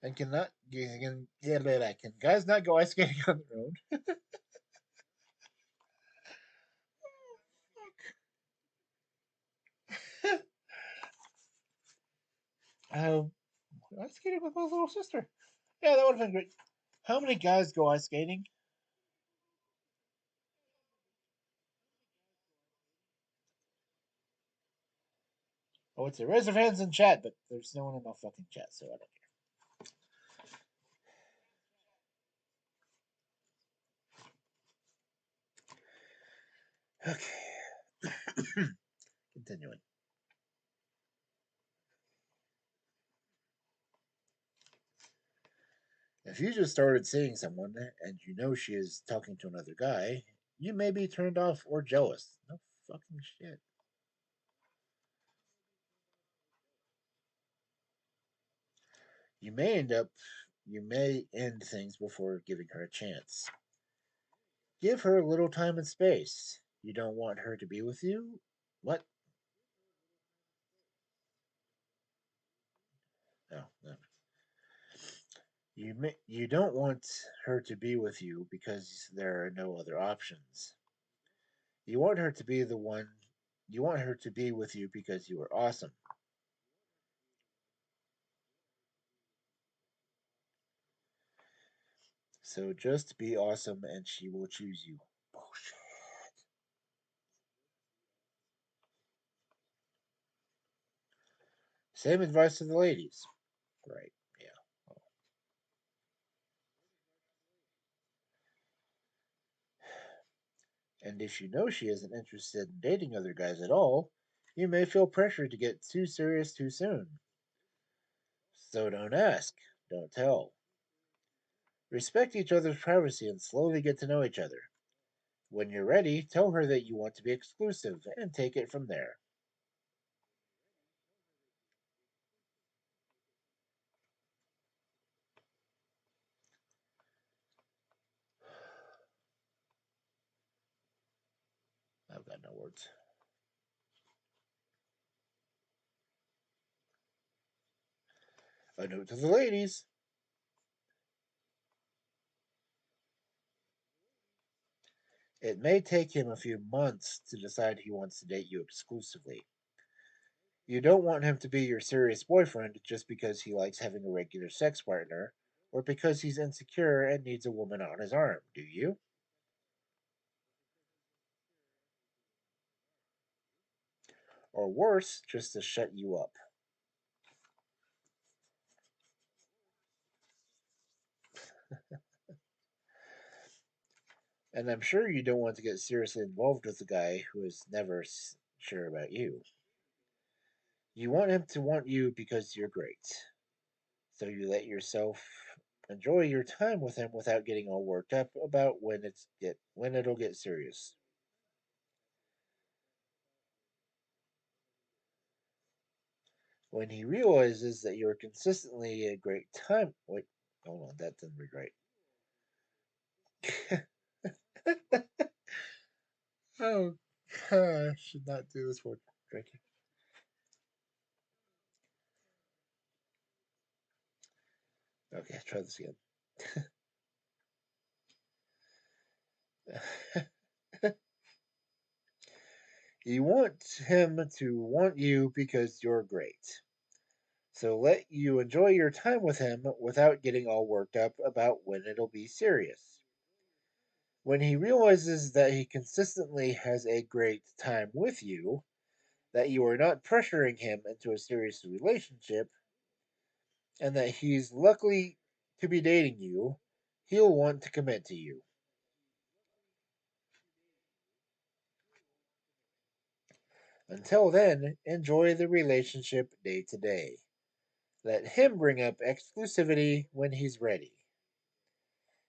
And can guys not go ice skating on their own? um, ice skating with my little sister. Yeah, that would have been great. How many guys go ice skating? Oh, it's a raise of hands in chat, but there's no one in my fucking chat, so I don't care. Okay, continuing. If you just started seeing someone and you know she is talking to another guy, you may be turned off or jealous. No fucking shit. You may end up, you may end things before giving her a chance. Give her a little time and space. You don't want her to be with you? What? No, no. You don't want her to be with you because there are no other options. You want her to be the one. You want her to be with you because you are awesome. So just be awesome and she will choose you. Bullshit. Same advice to the ladies. Right. Yeah. And if you know she isn't interested in dating other guys at all, you may feel pressure to get too serious too soon. So don't ask, don't tell. Respect each other's privacy and slowly get to know each other. When you're ready, tell her that you want to be exclusive and take it from there. I've got no words. A note to the ladies. It may take him a few months to decide he wants to date you exclusively. You don't want him to be your serious boyfriend just because he likes having a regular sex partner or because he's insecure and needs a woman on his arm, do you? Or worse, just to shut you up. And I'm sure you don't want to get seriously involved with a guy who is never sure about you. You want him to want you because you're great. So you let yourself enjoy your time with him without getting all worked up about when it'll get serious. When he realizes that you're consistently a great time. Wait, hold on, that didn't read right. Oh, I should not do this for drinking. Okay, try this again. You want him to want you because you're great. So let you enjoy your time with him without getting all worked up about when it'll be serious. When he realizes that he consistently has a great time with you, that you are not pressuring him into a serious relationship, and that he's lucky to be dating you, he'll want to commit to you. Until then, enjoy the relationship day to day. Let him bring up exclusivity when he's ready.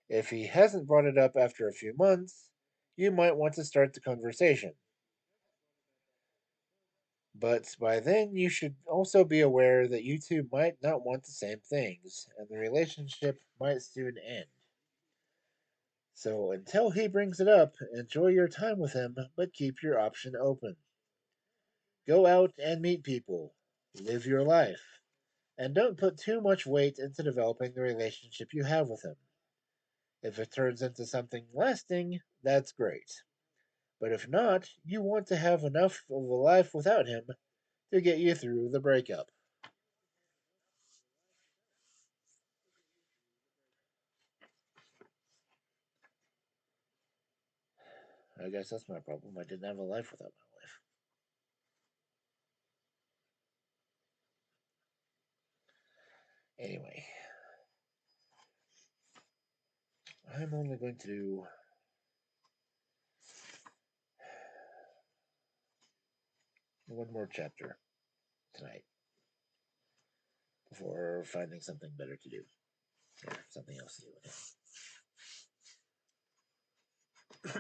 If he hasn't brought it up after a few months, you might want to start the conversation. But by then, you should also be aware that you two might not want the same things, and the relationship might soon end. So until he brings it up, enjoy your time with him, but keep your option open. Go out and meet people, live your life, and don't put too much weight into developing the relationship you have with him. If it turns into something lasting, that's great. But if not, you want to have enough of a life without him to get you through the breakup. I guess that's my problem. I didn't have a life without my wife. Anyway, I'm only going to do one more chapter tonight before finding something better to do. Or something else to do.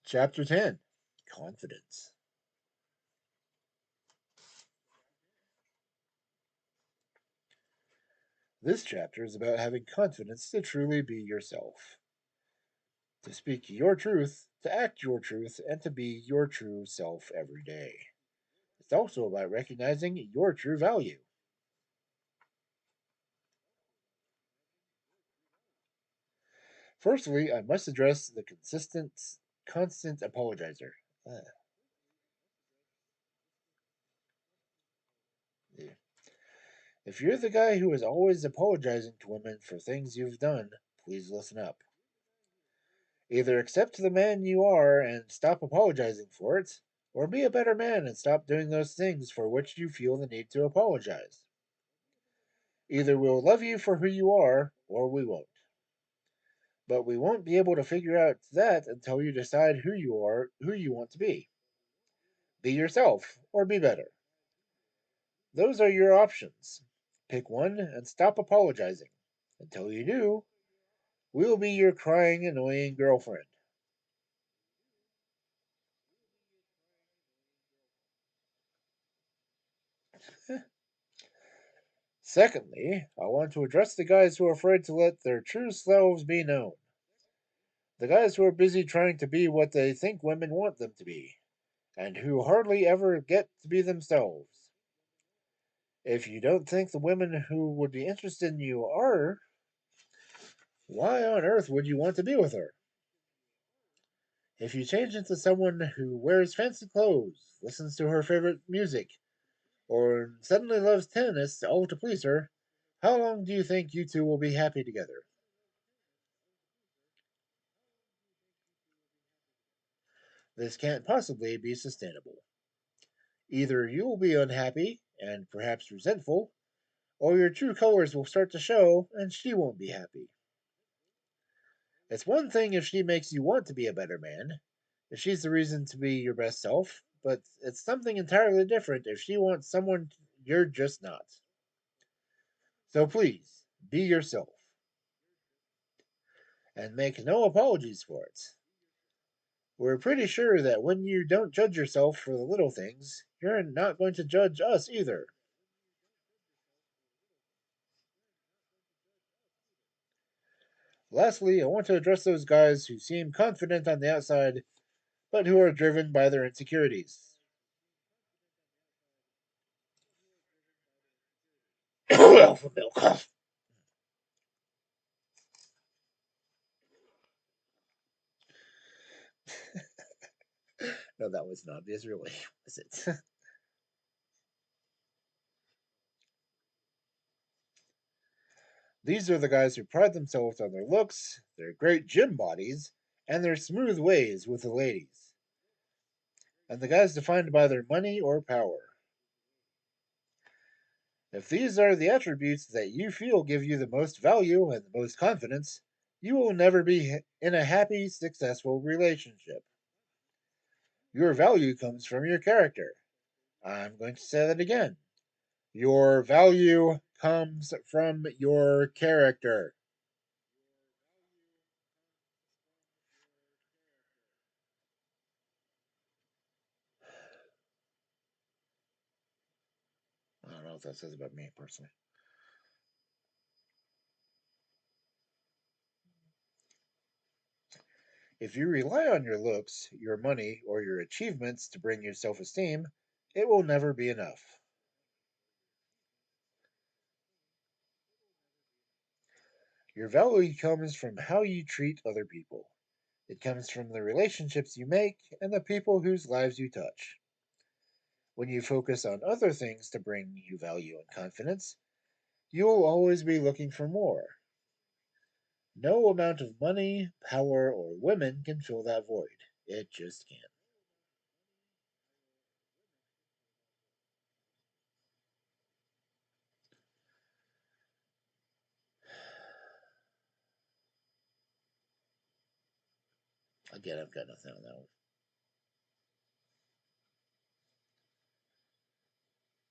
Chapter 10, Confidence. This chapter is about having confidence to truly be yourself, to speak your truth, to act your truth, and to be your true self every day. It's also about recognizing your true value. Firstly, I must address the constant apologizer. Uh, yeah. If you're the guy who is always apologizing to women for things you've done, please listen up. Either accept the man you are and stop apologizing for it, or be a better man and stop doing those things for which you feel the need to apologize. Either we'll love you for who you are, or we won't. But we won't be able to figure out that until you decide who you are, who you want to be. Be yourself, or be better. Those are your options. Pick one and stop apologizing. Until you do, we'll be your crying, annoying girlfriend. Secondly, I want to address the guys who are afraid to let their true selves be known. The guys who are busy trying to be what they think women want them to be, and who hardly ever get to be themselves. If you don't think the women who would be interested in you are, why on earth would you want to be with her? If you change into someone who wears fancy clothes, listens to her favorite music, or suddenly loves tennis all to please her, how long do you think you two will be happy together? This can't possibly be sustainable. Either you will be unhappy and perhaps resentful, or your true colors will start to show and she won't be happy. It's one thing if she makes you want to be a better man, if she's the reason to be your best self, but it's something entirely different if she wants someone you're just not. So please, be yourself and make no apologies for it. We're pretty sure that when you don't judge yourself for the little things, you're not going to judge us either. Lastly, I want to address those guys who seem confident on the outside, but who are driven by their insecurities. Alpha milk. No, that was not obvious, really, was it? These are the guys who pride themselves on their looks, their great gym bodies, and their smooth ways with the ladies. And the guys defined by their money or power. If these are the attributes that you feel give you the most value and the most confidence, you will never be in a happy, successful relationship. Your value comes from your character. I'm going to say that again. Your value comes from your character. I don't know what that says about me personally. If you rely on your looks, your money, or your achievements to bring you self esteem, it will never be enough. Your value comes from how you treat other people. It comes from the relationships you make and the people whose lives you touch. When you focus on other things to bring you value and confidence, you will always be looking for more. No amount of money, power, or women can fill that void. It just can't. Again, I've got nothing on that one.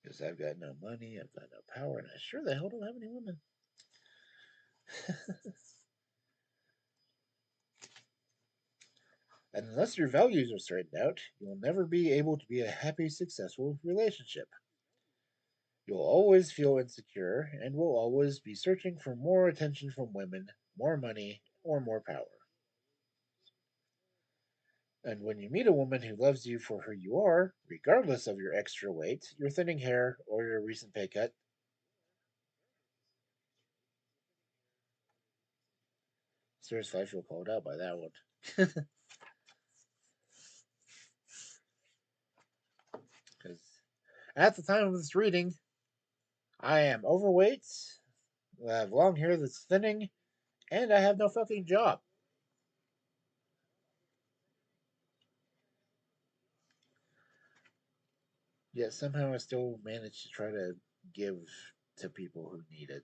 Because I've got no money, I've got no power, and I sure the hell don't have any women. And unless your values are straightened out, you'll never be able to be a happy, successful relationship. You'll always feel insecure and will always be searching for more attention from women, more money, or more power. And when you meet a woman who loves you for who you are, regardless of your extra weight, your thinning hair, or your recent pay cut, seriously, I feel called out by that one. Because at the time of this reading, I am overweight, I have long hair that's thinning, and I have no fucking job. Yet somehow I still manage to try to give to people who need it.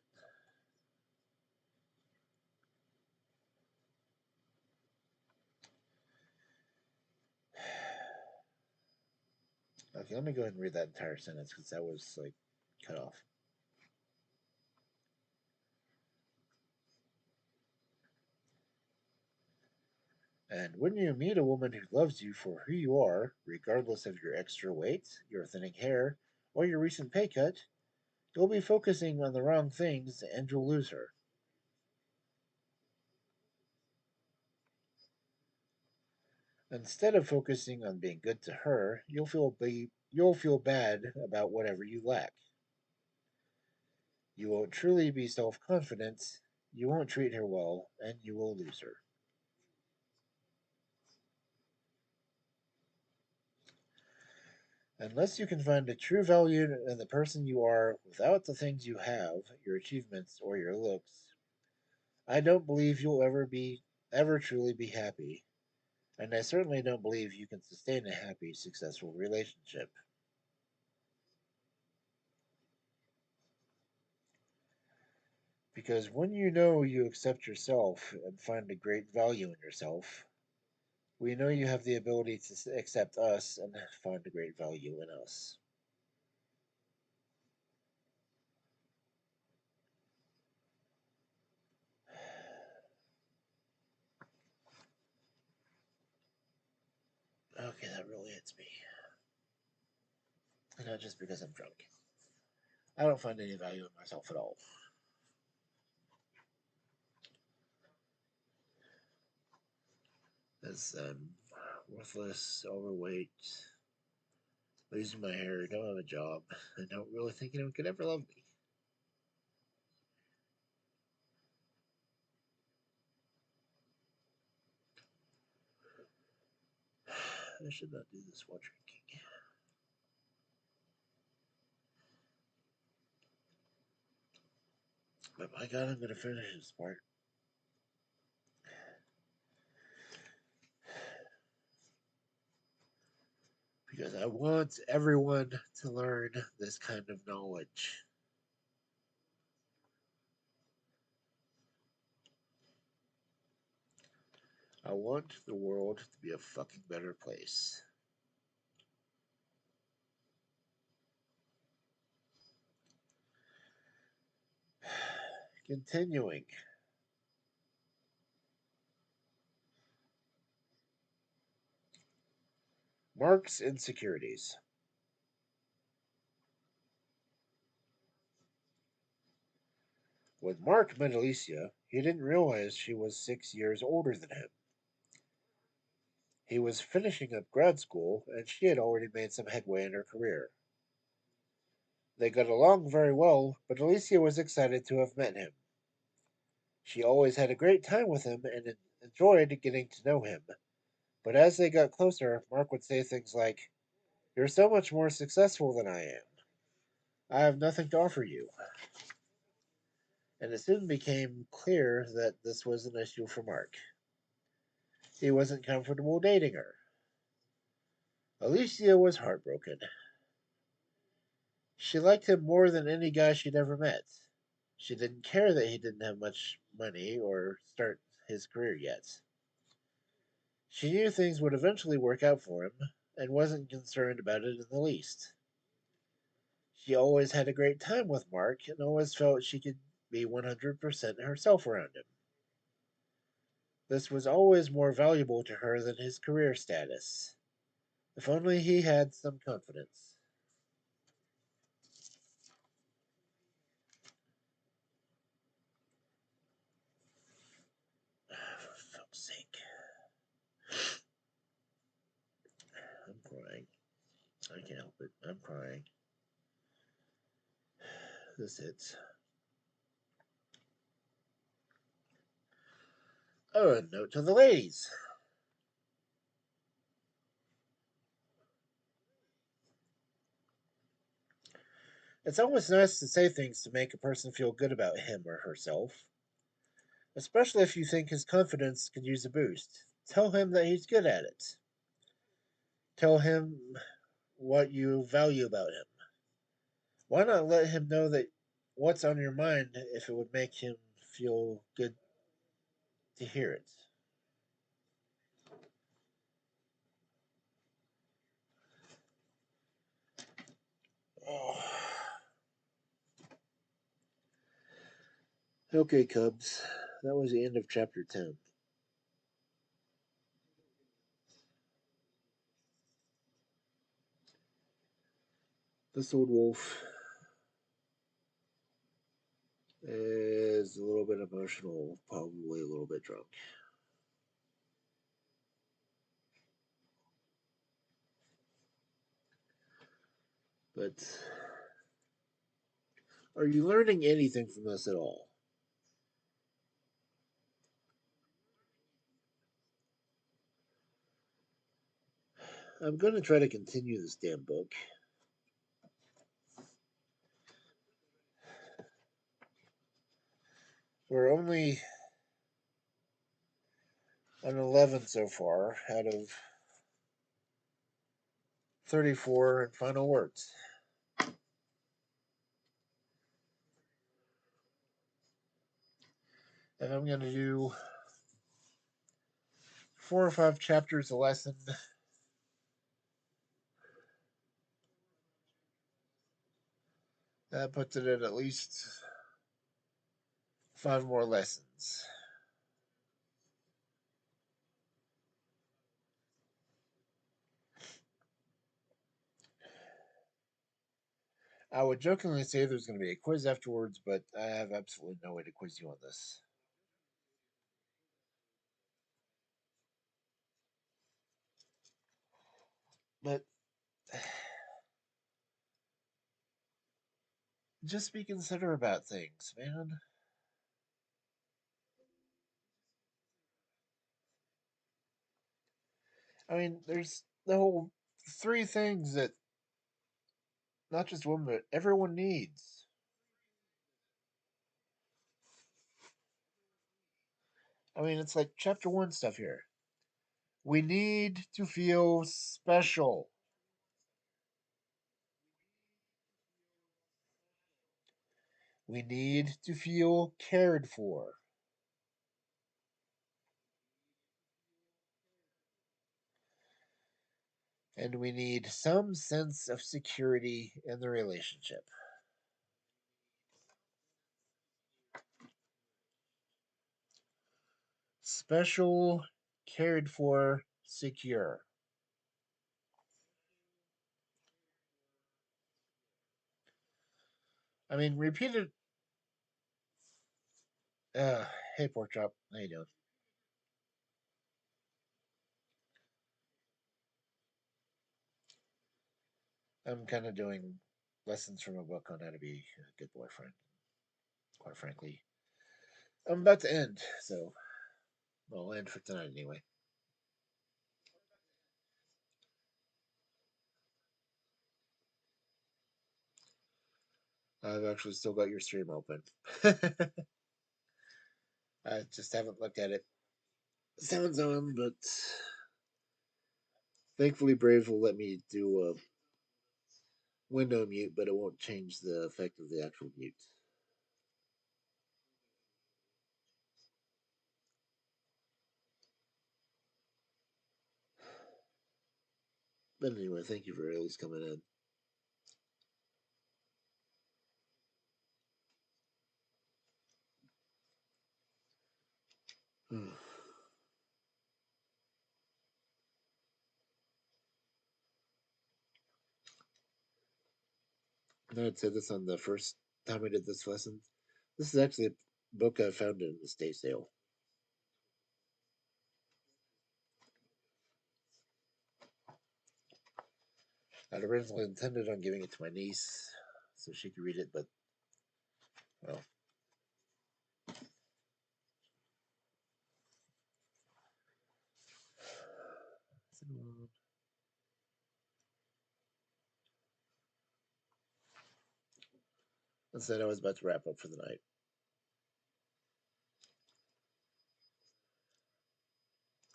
Okay, let me go ahead and read that entire sentence because that was like cut off. And when you meet a woman who loves you for who you are, regardless of your extra weight, your thinning hair, or your recent pay cut, you'll be focusing on the wrong things and you'll lose her. Instead of focusing on being good to her, you'll feel bad about whatever you lack. You won't truly be self-confident, you won't treat her well, and you will lose her. Unless you can find a true value in the person you are without the things you have, your achievements, or your looks, I don't believe you'll ever truly be happy, and I certainly don't believe you can sustain a happy, successful relationship. Because when you know you accept yourself and find a great value in yourself, we know you have the ability to accept us and find a great value in us. Okay, that really hits me. And not just because I'm drunk. I don't find any value in myself at all. As worthless, overweight, losing my hair, don't have a job, and don't really think anyone could ever love me. I should not do this while drinking. But my god, I'm going to finish this part. Because I want everyone to learn this kind of knowledge. I want the world to be a fucking better place. Continuing. Mark's insecurities. When Mark met Alicia, he didn't realize she was 6 years older than him. He was finishing up grad school, and she had already made some headway in her career. They got along very well, but Alicia was excited to have met him. She always had a great time with him and enjoyed getting to know him. But as they got closer, Mark would say things like, "You're so much more successful than I am. I have nothing to offer you." And it soon became clear that this was an issue for Mark. He wasn't comfortable dating her. Alicia was heartbroken. She liked him more than any guy she'd ever met. She didn't care that he didn't have much money or start his career yet. She knew things would eventually work out for him and wasn't concerned about it in the least. She always had a great time with Mark and always felt she could be 100% herself around him. This was always more valuable to her than his career status. If only he had some confidence. For fuck's sake. I'm crying. I can't help it. I'm crying. This hits. Oh, a note to the ladies. It's always nice to say things to make a person feel good about him or herself, especially if you think his confidence could use a boost. Tell him that he's good at it. Tell him what you value about him. Why not let him know that what's on your mind if it would make him feel good to hear it? Oh. Okay, Cubs. That was the end of chapter 10. This old wolf is a little bit emotional, probably a little bit drunk. But are you learning anything from this at all? I'm going to try to continue this damn book. We're only on 11 so far out of 34 in final words. And I'm going to do 4 or 5 chapters a lesson. That puts it at least 5 more lessons. I would jokingly say there's going to be a quiz afterwards, but I have absolutely no way to quiz you on this. But just be considerate about things, man. I mean, there's the whole 3 things that not just women, but everyone needs. I mean, it's like chapter 1 stuff here. We need to feel special. We need to feel cared for. And we need some sense of security in the relationship. Special, cared for, secure. I mean, repeated. Hey, pork chop, how you doing? I'm kind of doing lessons from a book on how to be a good boyfriend. Quite frankly, I'm about to end, so I'll end for tonight anyway. I've actually still got your stream open. I just haven't looked at it. Sounds on, but thankfully Brave will let me do a window mute, but it won't change the effect of the actual mute. But anyway, thank you for at least coming in. I had said this on the first time I did this lesson. This is actually a book I found in the estate sale. I'd originally intended on giving it to my niece so she could read it, but well, and said I was about to wrap up for the night.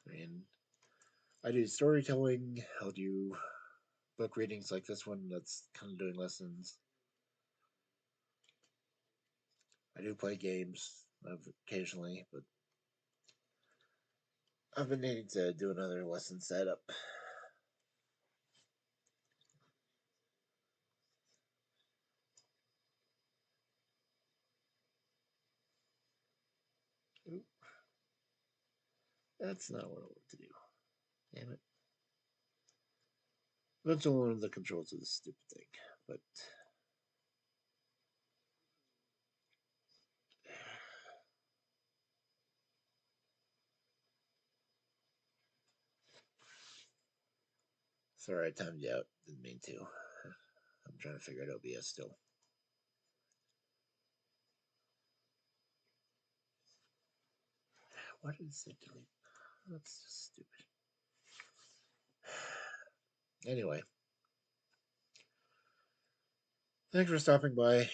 I mean, I do storytelling. I'll do book readings like this one. That's kind of doing lessons. I do play games occasionally, but I've been needing to do another lesson setup. Oop, that's not what I want to do. Damn it. Eventually, I'll learn the controls of this stupid thing. But sorry, I timed you out. Didn't mean to. I'm trying to figure out OBS still. Why did it say delete? That's just stupid. Anyway, thanks for stopping by.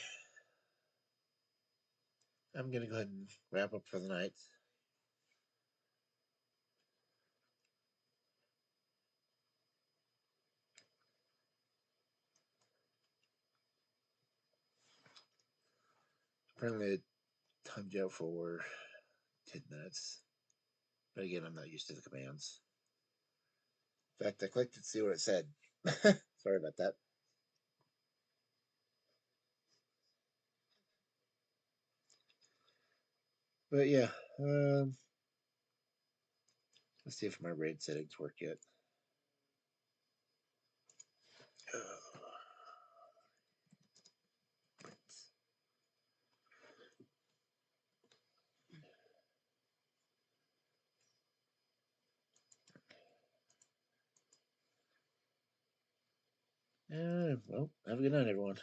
I'm gonna go ahead and wrap up for the night. Apparently, it timed you out for 10 minutes. But again, I'm not used to the commands. In fact, I clicked to see what it said. Sorry about that. But yeah, let's see if my raid settings work yet. Well, have a good night, everyone.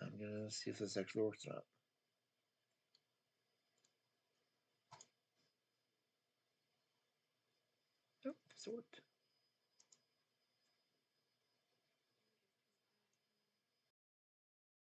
I'm gonna see if this actually works or not. Nope, this worked.